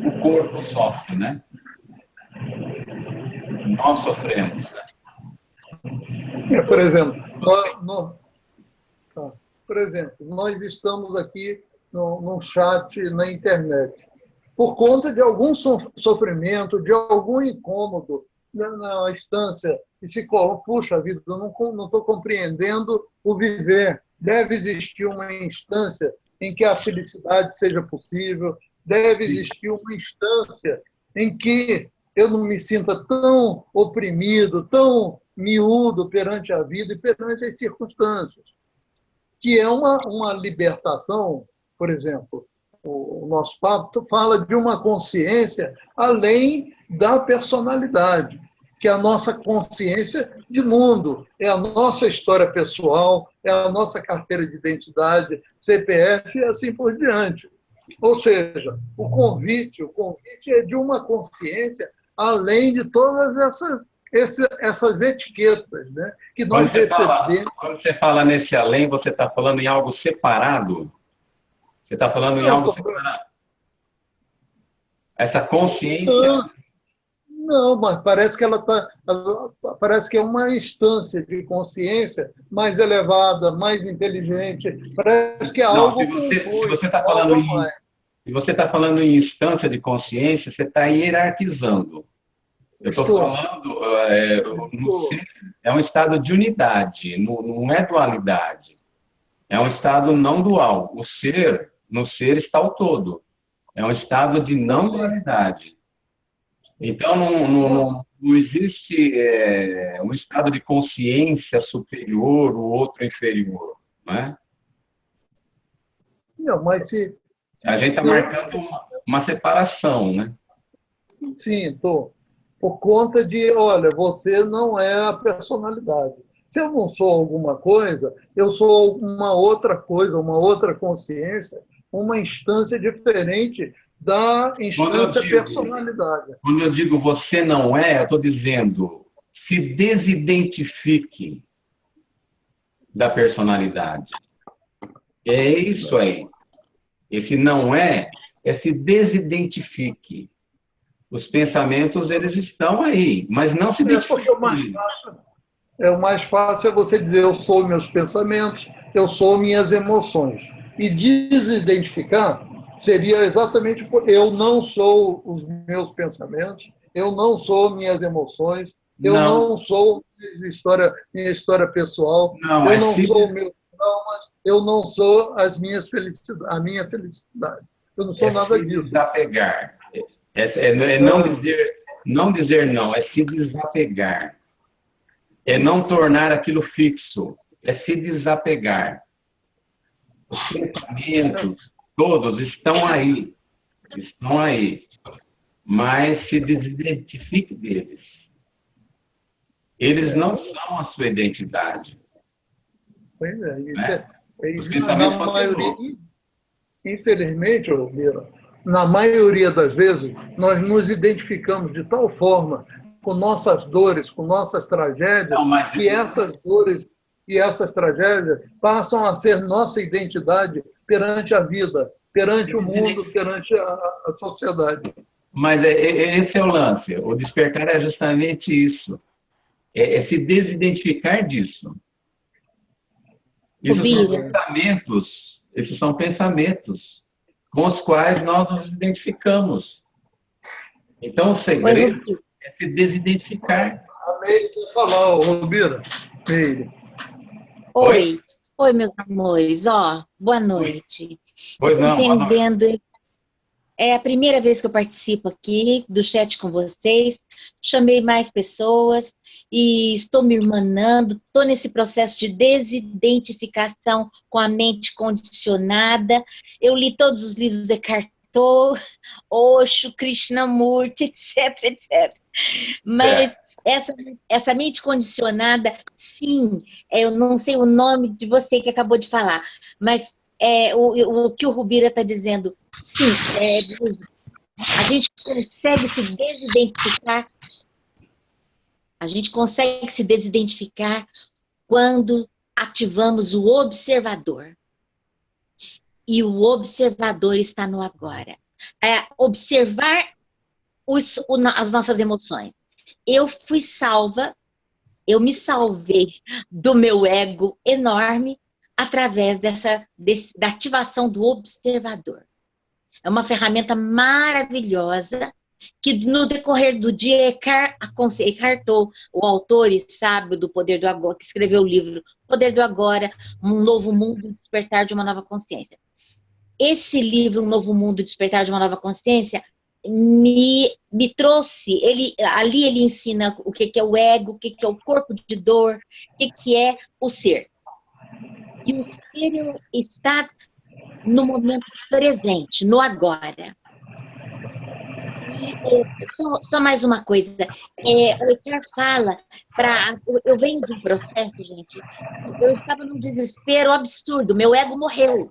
o corpo sofre, né? Nós sofremos, né? Por exemplo, nós estamos aqui num chat na internet. Por conta de algum sofrimento, de algum incômodo na instância, e se puxa vida, eu não estou compreendendo o viver. Deve existir uma instância em que a felicidade seja possível, deve existir uma instância em que eu não me sinta tão oprimido, tão miúdo perante a vida e perante as circunstâncias, que é uma libertação. Por exemplo, o nosso papo fala de uma consciência além da personalidade, que é a nossa consciência de mundo, é a nossa história pessoal, é a nossa carteira de identidade, CPF e assim por diante. Ou seja, o convite é de uma consciência além de todas essas etiquetas, né, que nós recebemos. Quando você fala nesse além, você está falando em algo separado? Você está falando em algo separado? Essa consciência... Não, mas parece que parece que é uma instância de consciência mais elevada, mais inteligente. Parece que é algo. Se você está falando em instância de consciência, você está hierarquizando. Eu estou falando, é um estado de unidade, não é dualidade. É um estado não dual. No ser está o todo. É um estado de não dualidade. Então, não existe um estado de consciência superior, o outro inferior, não é? Não, mas a gente está marcando uma separação, né? Sim, estou. Por conta de, olha, você não é a personalidade. Se eu não sou alguma coisa, eu sou uma outra coisa, uma outra consciência, uma instância diferente da instância personalidade. Quando eu digo você não é, eu estou dizendo se desidentifique da personalidade. É isso aí. Esse não é se desidentifique. Os pensamentos, eles estão aí, mas não se identifiquem. O mais fácil é você dizer eu sou meus pensamentos, eu sou minhas emoções. E desidentificar seria exatamente eu não sou os meus pensamentos, eu não sou minhas emoções, eu não sou minha história pessoal, eu não sou meus traumas, eu não sou a minha felicidade. Eu não sou nada disso. Desapegar. Não dizer não, é se desapegar. É não tornar aquilo fixo, é se desapegar. Os pensamentos todos estão aí, mas se desidentifique deles. Eles não são a sua identidade. Pois é, né? Os pensamentos na maioria, infelizmente, na maioria das vezes, nós nos identificamos de tal forma com nossas dores, com nossas tragédias, Não, mas... e essas dores e essas tragédias passam a ser nossa identidade perante a vida, perante o mundo, perante a sociedade. Mas esse é o lance. O despertar é justamente isso. É se desidentificar disso. Esses são pensamentos com os quais nós nos identificamos. Então, o segredo é se desidentificar. A Meire quer falar, Rubira. Meire. Oi, meus amores. Boa noite. Pois não, Entendendo. É a primeira vez que eu participo aqui do chat com vocês. Chamei mais pessoas e estou me irmanando. Estou nesse processo de desidentificação com a mente condicionada. Eu li todos os livros de Eckhart Tolle, Osho, Krishnamurti, etc, etc. Mas essa mente condicionada, sim, eu não sei o nome de você que acabou de falar, mas o que o Rubira está dizendo, sim, a gente consegue se desidentificar, quando ativamos o observador. E o observador está no agora. Observar as nossas emoções. Eu fui salva, eu me salvei do meu ego enorme através da ativação do observador. É uma ferramenta maravilhosa que no decorrer do dia Eckhart Tolle, o autor e sábio do Poder do Agora, que escreveu o livro Poder do Agora, Um Novo Mundo, Despertar de uma Nova Consciência. Esse livro, Um Novo Mundo, Despertar de uma Nova Consciência, me trouxe, ali ele ensina o que é o ego, o que é o corpo de dor, o que é o ser. E o ser está no momento presente, no agora. E só mais uma coisa, o Eckhart fala, eu venho de um processo, gente, eu estava num desespero absurdo, meu ego morreu,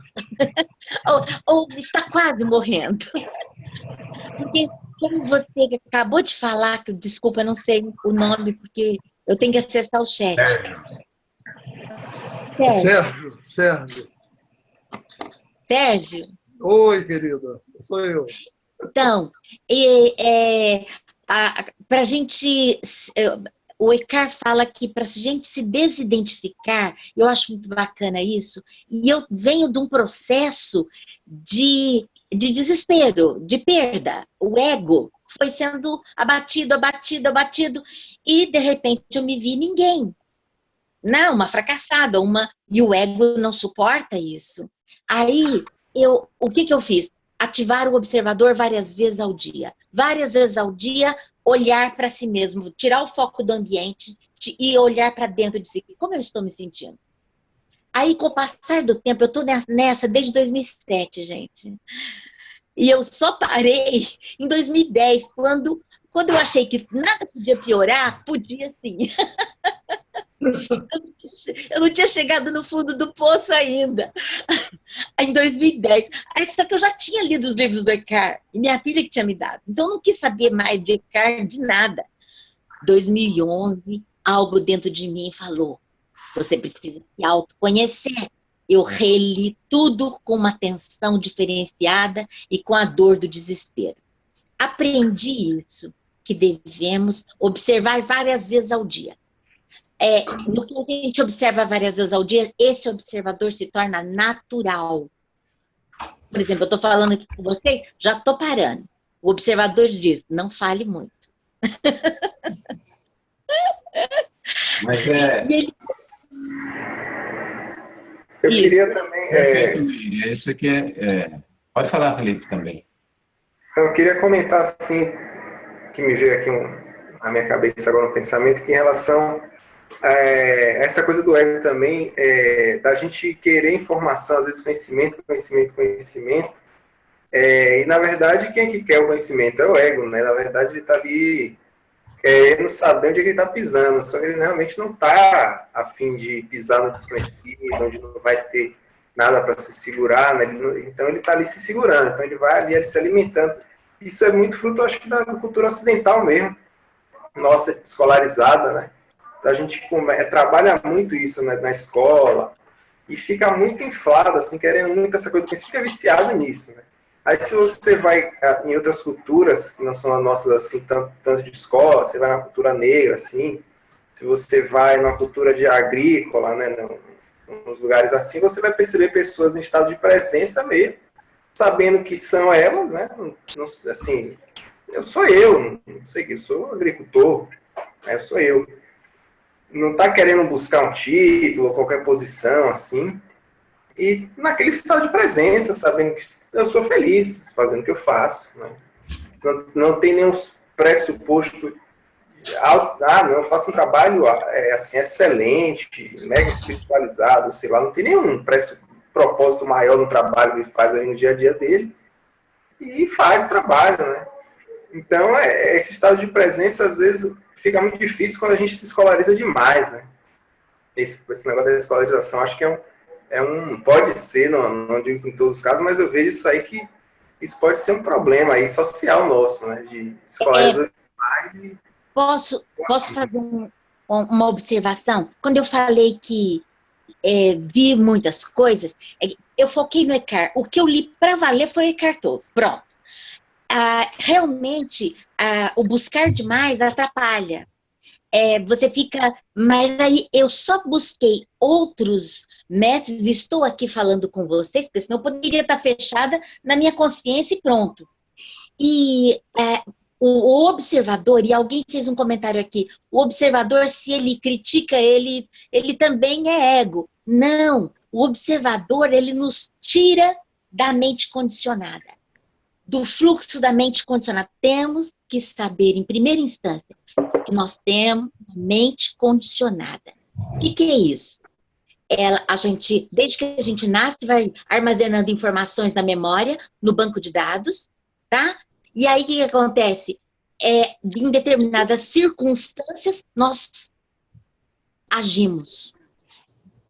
ou está quase morrendo. Porque, como você acabou de falar, que desculpa, eu não sei o nome, porque eu tenho que acessar o chat. Sérgio? Oi, querida, sou eu. Então, para a gente... O Eckhart fala que para a gente se desidentificar, eu acho muito bacana isso, e eu venho de um processo de desespero, de perda. O ego foi sendo abatido, e de repente eu me vi ninguém. Não, uma fracassada, e o ego não suporta isso. Aí, o que eu fiz? Ativar o observador várias vezes ao dia. Várias vezes ao dia, olhar para si mesmo, tirar o foco do ambiente e olhar para dentro de si. Como eu estou me sentindo? Aí, com o passar do tempo, eu estou nessa desde 2007, gente. E eu só parei em 2010, quando eu achei que nada podia piorar, podia sim. Eu não tinha chegado no fundo do poço ainda. Em 2010. Só que eu já tinha lido os livros do Eckhart, e minha filha que tinha me dado. Então eu não quis saber mais de Eckhart, de nada. 2011, algo dentro de mim falou, você precisa se autoconhecer. Eu reli tudo com uma atenção diferenciada e com a dor do desespero. Aprendi isso, que devemos observar várias vezes ao dia. No que a gente observa várias vezes ao dia, esse observador se torna natural. Por exemplo, eu estou falando aqui com você, já estou parando. O observador diz, não fale muito. Mas Eu queria também... Isso aqui Pode falar, Felipe, também. Então, eu queria comentar, assim, que me veio aqui na minha cabeça agora um pensamento, que em relação a essa coisa do ego também, da gente querer informação, às vezes conhecimento, e na verdade quem é que quer o conhecimento? É o ego, né? Na verdade ele está ali querendo saber onde ele está pisando, só que ele realmente não está a fim de pisar no desconhecido, onde não vai ter nada para se segurar, né? Então ele está ali se segurando, então ele vai ali se alimentando. Isso é muito fruto, acho que, da cultura ocidental mesmo, nossa escolarizada, né? Então a gente trabalha muito isso, né, na escola e fica muito inflado, assim, querendo muito essa coisa, porque você fica viciado nisso, né? Aí se você vai em outras culturas, que não são as nossas, assim, tanto de escola, você vai na cultura negra, assim, se você vai numa cultura de agrícola, né, nos lugares assim, você vai perceber pessoas em estado de presença mesmo, sabendo que são elas, né, assim, eu sou eu, não sei que eu sou agricultor, né, eu sou eu. Não está querendo buscar um título, qualquer posição, assim, e naquele estado de presença, sabendo que eu sou feliz fazendo o que eu faço, né? Não tem nenhum pressuposto não, eu faço um trabalho assim, excelente, mega espiritualizado, sei lá, não tem nenhum propósito maior no trabalho que ele faz aí no dia a dia dele, e faz o trabalho, né? Então, esse estado de presença, às vezes, fica muito difícil quando a gente se escolariza demais, né? Esse negócio da escolarização, acho que pode ser, não digo em todos os casos, mas eu vejo isso aí que isso pode ser um problema aí social nosso, né? De escolarizar demais e... Posso fazer uma observação? Quando eu falei que vi muitas coisas, eu foquei no Eckhart. O que eu li para valer foi Eckhart Tolle. Pronto. Realmente, o buscar demais atrapalha. Você fica... Mas aí eu só busquei outros mestres, estou aqui falando com vocês, porque senão eu poderia estar fechada na minha consciência e pronto. E o observador, e alguém fez um comentário aqui, o observador, se ele critica, ele também é ego. Não, o observador, ele nos tira da mente condicionada, do fluxo da mente condicionada. Temos que saber, em primeira instância, que nós temos mente condicionada. O que é isso? Desde que a gente nasce, vai armazenando informações na memória, no banco de dados, tá? E aí, o que acontece? Em determinadas circunstâncias, nós agimos.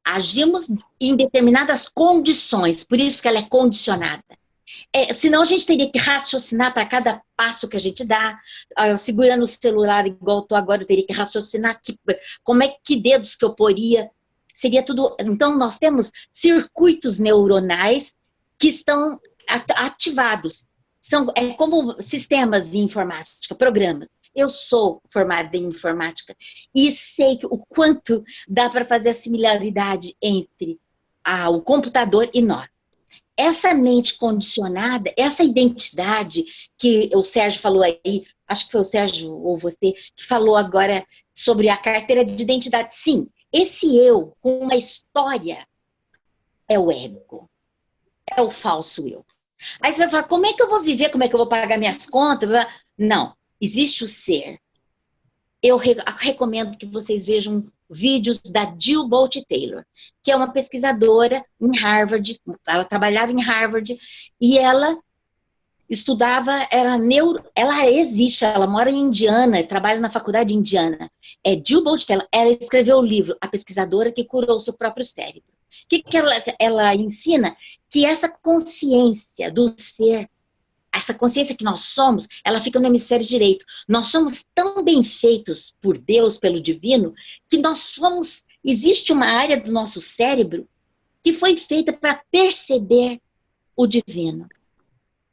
Agimos em determinadas condições, por isso que ela é condicionada. Senão a gente teria que raciocinar para cada passo que a gente dá. Segurando o celular igual estou agora, eu teria que raciocinar como é que dedos que eu poria. Seria tudo... Então, nós temos circuitos neuronais que estão ativados. São como sistemas de informática, programas. Eu sou formada em informática e sei o quanto dá para fazer a similaridade entre o computador e nós. Essa mente condicionada, essa identidade que o Sérgio falou aí, acho que foi o Sérgio ou você que falou agora sobre a carteira de identidade. Sim, esse eu com uma história é o ego, é o falso eu. Aí você vai falar, como é que eu vou viver, como é que eu vou pagar minhas contas? Não, existe o ser. Eu recomendo que vocês vejam vídeos da Jill Bolte Taylor, que é uma pesquisadora em Harvard, ela trabalhava em Harvard, e ela estudava, ela existe, ela mora em Indiana, trabalha na faculdade indiana. Jill Bolte Taylor, ela escreveu o livro A Pesquisadora que Curou o Seu Próprio Cérebro. O que ela ensina? Que essa consciência do ser, essa consciência que nós somos, ela fica no hemisfério direito. Nós somos tão bem feitos por Deus, pelo divino, que existe uma área do nosso cérebro que foi feita para perceber o divino,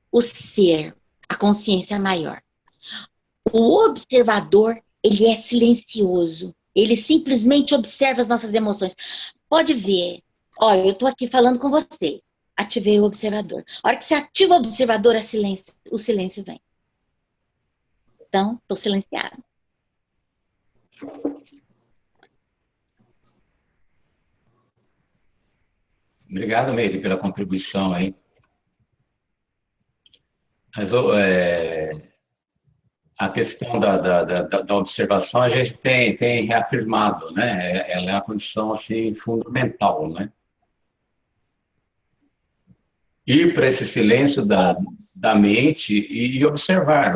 o ser, a consciência maior. O observador, ele é silencioso, ele simplesmente observa as nossas emoções. Pode ver, olha, eu estou aqui falando com você. Ativei o observador. A hora que você ativa o observador, o silêncio vem. Então, estou silenciado. Obrigado, Meire, pela contribuição aí. Mas a questão da observação a gente tem reafirmado, né? Ela é uma condição assim, fundamental, né? Ir para esse silêncio da mente e observar,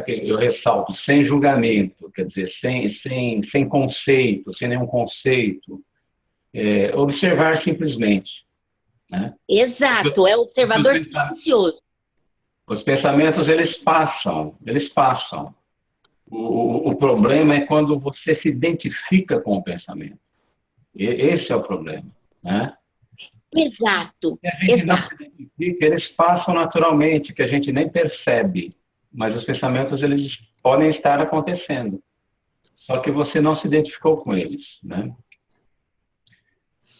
eu ressalto, sem julgamento, quer dizer, sem conceito, sem nenhum conceito, observar simplesmente. Né? Exato, é o observador silencioso. Os pensamentos, eles passam, O problema é quando você se identifica com o pensamento. Esse é o problema, né? Exato, E a gente não exato. se identifica, eles passam naturalmente, que a gente nem percebe, mas os pensamentos eles podem estar acontecendo, só que você não se identificou com eles, né?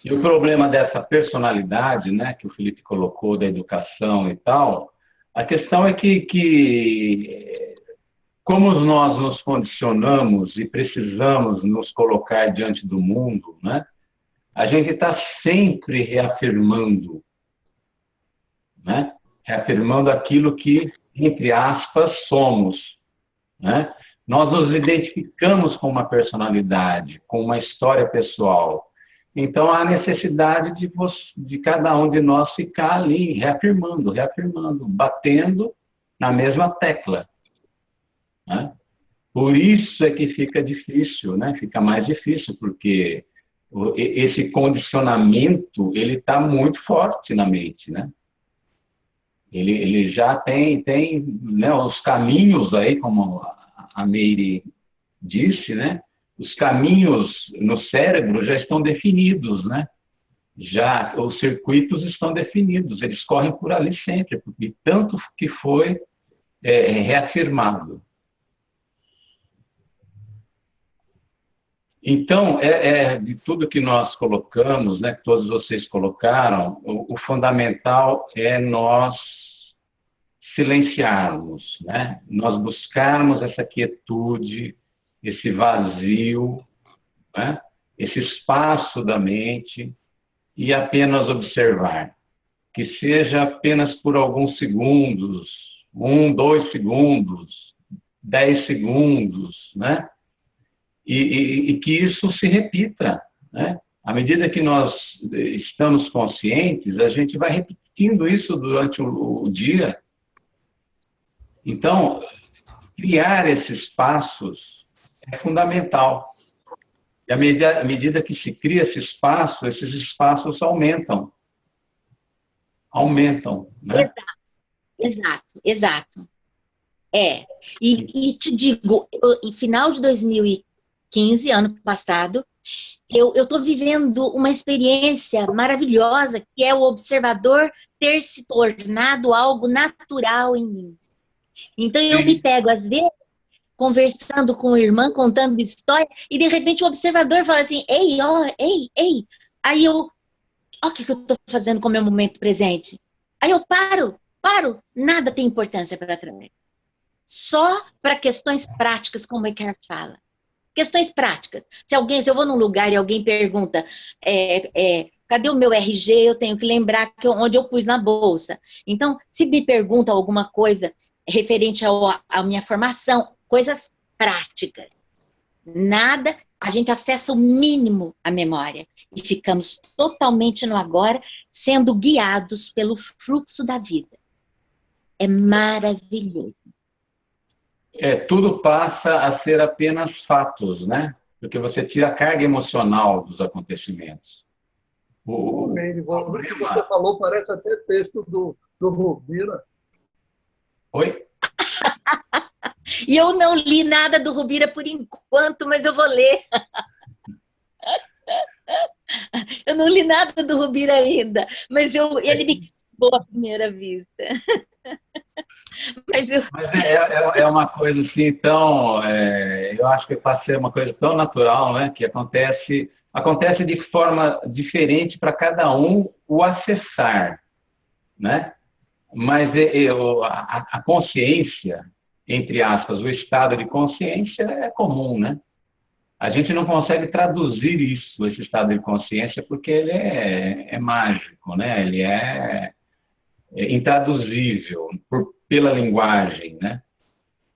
E o problema dessa personalidade, né, que o Felipe colocou, da educação e tal, a questão é que como nós nos condicionamos e precisamos nos colocar diante do mundo, né, a gente está sempre reafirmando, né, reafirmando aquilo que, entre aspas, somos, né? Nós nos identificamos com uma personalidade, com uma história pessoal. Então, há necessidade de cada um de nós ficar ali, reafirmando, reafirmando, batendo na mesma tecla, né? Por isso é que fica difícil, né? Fica mais difícil, porque esse condicionamento ele está muito forte na mente, né? Ele já tem né, os caminhos aí, como a Meire disse, né? Os caminhos no cérebro já estão definidos, né? Já os circuitos estão definidos, eles correm por ali sempre, porque tanto que foi reafirmado. Então, de tudo que nós colocamos, né, que todos vocês colocaram, o fundamental é nós silenciarmos, né? Nós buscarmos essa quietude, esse vazio, né? Esse espaço da mente e apenas observar. Que seja apenas por alguns segundos, 1, 2 segundos, 10 segundos, né? E que isso se repita, né? À medida que nós estamos conscientes, a gente vai repetindo isso durante o dia. Então, criar esses espaços é fundamental. E à medida que se cria esses espaços aumentam. Aumentam, né? Exato. E te digo, em final de 2015, ano passado, eu estou vivendo uma experiência maravilhosa, que é o observador ter se tornado algo natural em mim. Então, eu me pego, às vezes, conversando com a irmã, contando história, e de repente o observador fala assim, ei. Aí eu, o que eu estou fazendo com o meu momento presente? Aí eu paro, nada tem importância para trás. Só para questões práticas, como o Eckhart fala. Questões práticas. Se eu vou num lugar e alguém pergunta, cadê o meu RG? Eu tenho que lembrar onde eu pus na bolsa. Então, se me pergunta alguma coisa referente à minha formação, coisas práticas. Nada, a gente acessa o mínimo à memória e ficamos totalmente no agora, sendo guiados pelo fluxo da vida. É maravilhoso. Tudo passa a ser apenas fatos, né? Porque você tira a carga emocional dos acontecimentos. O que você falou parece até texto do Rubira. Oi? E eu não li nada do Rubira por enquanto, mas eu vou ler. Eu não li nada do Rubira ainda, mas ele me cativou à primeira vista. Mas é uma coisa assim, então, eu acho que pode ser uma coisa tão natural, né? Que acontece de forma diferente para cada um o acessar, né? Mas a consciência, entre aspas, o estado de consciência é comum, né? A gente não consegue traduzir isso, esse estado de consciência, porque ele é mágico, né? Ele é intraduzível pela linguagem, né?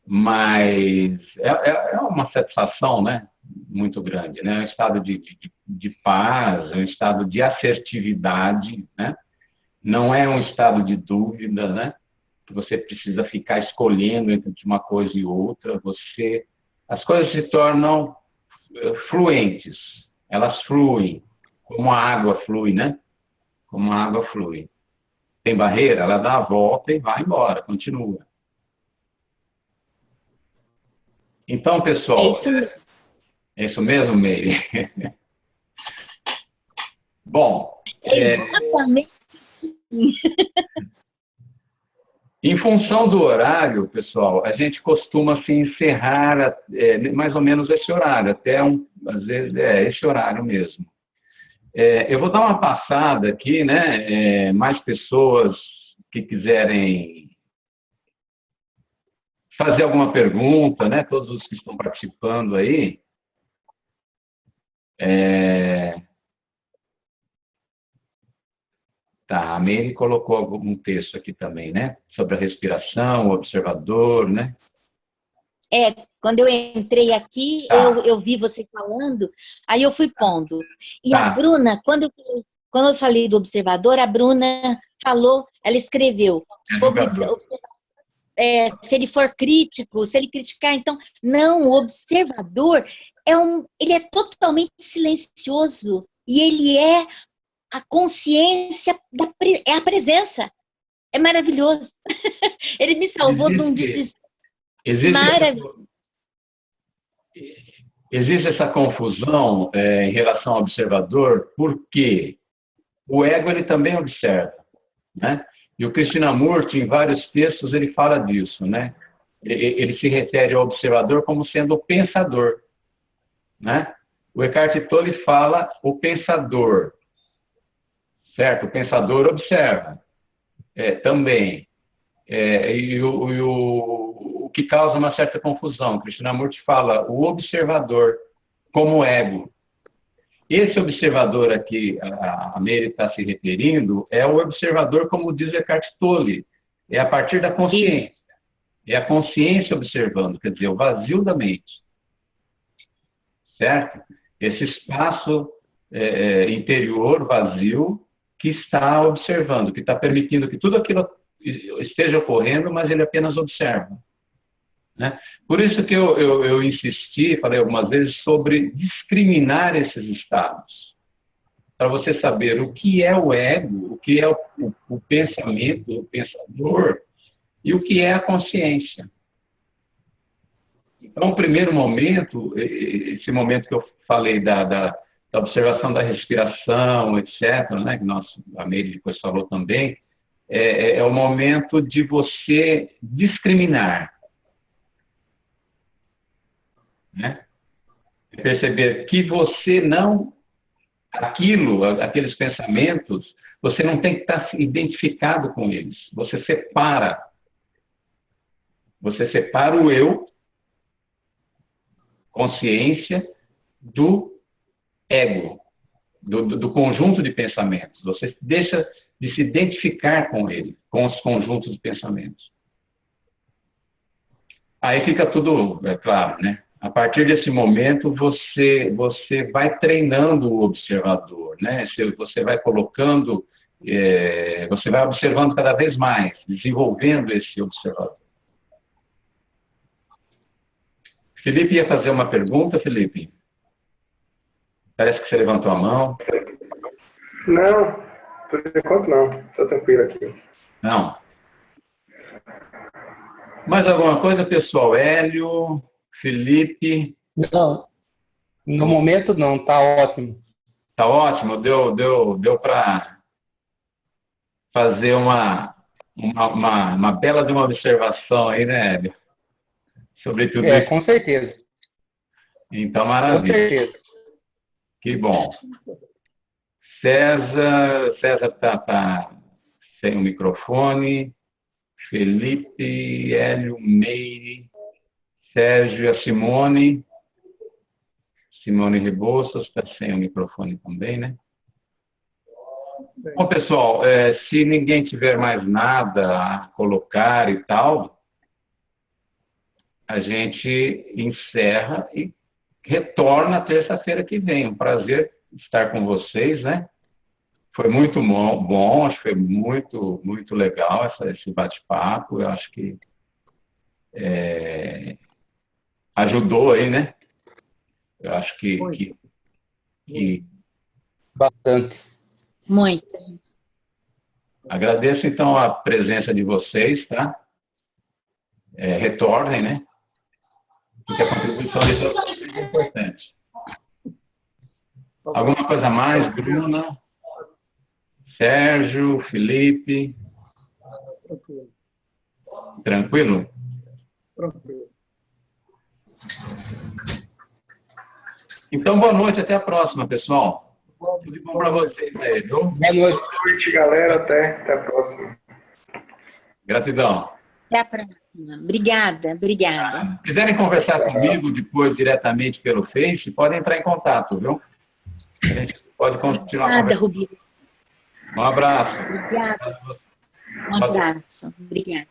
Mas é uma satisfação, né? Muito grande, né? É um estado de paz, é um estado de assertividade, né? Não é um estado de dúvida, né? Que você precisa ficar escolhendo entre uma coisa e outra. As coisas se tornam fluentes, elas fluem, como a água flui, né? Como a água flui. Tem barreira, ela dá a volta e vai embora, continua. Então, É pessoal, isso mesmo. é isso mesmo, Meire? Bom, Exatamente. em função do horário, pessoal, a gente costuma se encerrar mais ou menos esse horário, até às vezes esse horário mesmo. Eu vou dar uma passada aqui, né? Mais pessoas que quiserem fazer alguma pergunta, né? Todos os que estão participando aí. Tá, a Meire colocou algum texto aqui também, né? Sobre a respiração, o observador, né? Quando eu entrei aqui, Tá. eu vi você falando, aí eu fui pondo. E a Tá. Bruna, quando eu falei do observador, a Bruna falou, ela escreveu sobre Jogador. se ele for crítico, se ele criticar, então, não, o observador ele é totalmente silencioso e ele é a consciência, é a presença. É maravilhoso. Ele me salvou de um desespero maravilhoso. Existe essa confusão em relação ao observador, porque o ego ele também observa, né? E o Krishnamurti, em vários textos, ele fala disso, né? Ele se refere ao observador como sendo o pensador, né? O Eckhart Tolle fala o pensador, certo? O pensador observa também. O que causa uma certa confusão. Krishnamurti fala o observador como ego. Esse observador aqui, a Meire está se referindo, é o observador, como diz Eckhart Tolle, é a partir da consciência. É a consciência observando, quer dizer, o vazio da mente. Certo? Esse espaço interior, vazio, que está observando, que está permitindo que tudo aquilo esteja ocorrendo, mas ele apenas observa. Né? Por isso que eu insisti, falei algumas vezes, sobre discriminar esses estados. Para você saber o que é o ego, o que é o pensamento, o pensador, e o que é a consciência. Então, o primeiro momento, esse momento que eu falei da observação da respiração, etc., né, que a Meire depois falou também, é o momento de você discriminar. Né? Perceber que você não, aqueles pensamentos, você não tem que estar identificado com eles. Você separa o eu, consciência, do ego, do conjunto de pensamentos. Você deixa de se identificar com ele, com os conjuntos de pensamentos. Aí fica tudo claro, né? A partir desse momento, você vai treinando o observador, né? Você vai colocando, você vai observando cada vez mais, desenvolvendo esse observador. Felipe ia fazer uma pergunta, Felipe? Parece que você levantou a mão. Não, por enquanto não. Estou tranquilo aqui. Não. Mais alguma coisa, pessoal? Hélio, Felipe? Não, no momento não, tá ótimo. Tá ótimo, deu para fazer uma bela de uma observação aí, né, Hélio? Sobre tudo isso. Com certeza. Então, maravilha. Com certeza. Que bom. César tá sem o microfone. Felipe, Hélio, Meire, Sérgio, a Simone Rebouças está sem o microfone também, né? Bom, pessoal, se ninguém tiver mais nada a colocar e tal, a gente encerra e retorna terça-feira que vem. Um prazer estar com vocês, né? Foi muito bom, acho que foi muito, muito legal esse bate-papo. Eu acho que ajudou aí, né? Eu acho que bastante. Muito. Agradeço, então, a presença de vocês, tá? Retornem, né? porque a contribuição de todos é importante. Alguma coisa a mais, Bruna? Sérgio, Felipe? Tranquilo. Tranquilo? Tranquilo. Então, boa noite, até a próxima, pessoal. Tudo de bom para vocês aí, viu? Boa noite. Boa noite, galera. Até a próxima. Gratidão. Até a próxima. Obrigada, obrigada. Se quiserem conversar comigo depois diretamente pelo Face, podem entrar em contato, viu? A gente pode continuar Obrigada, conversando. Rubinho. Um abraço. Obrigada. Um abraço. Obrigada.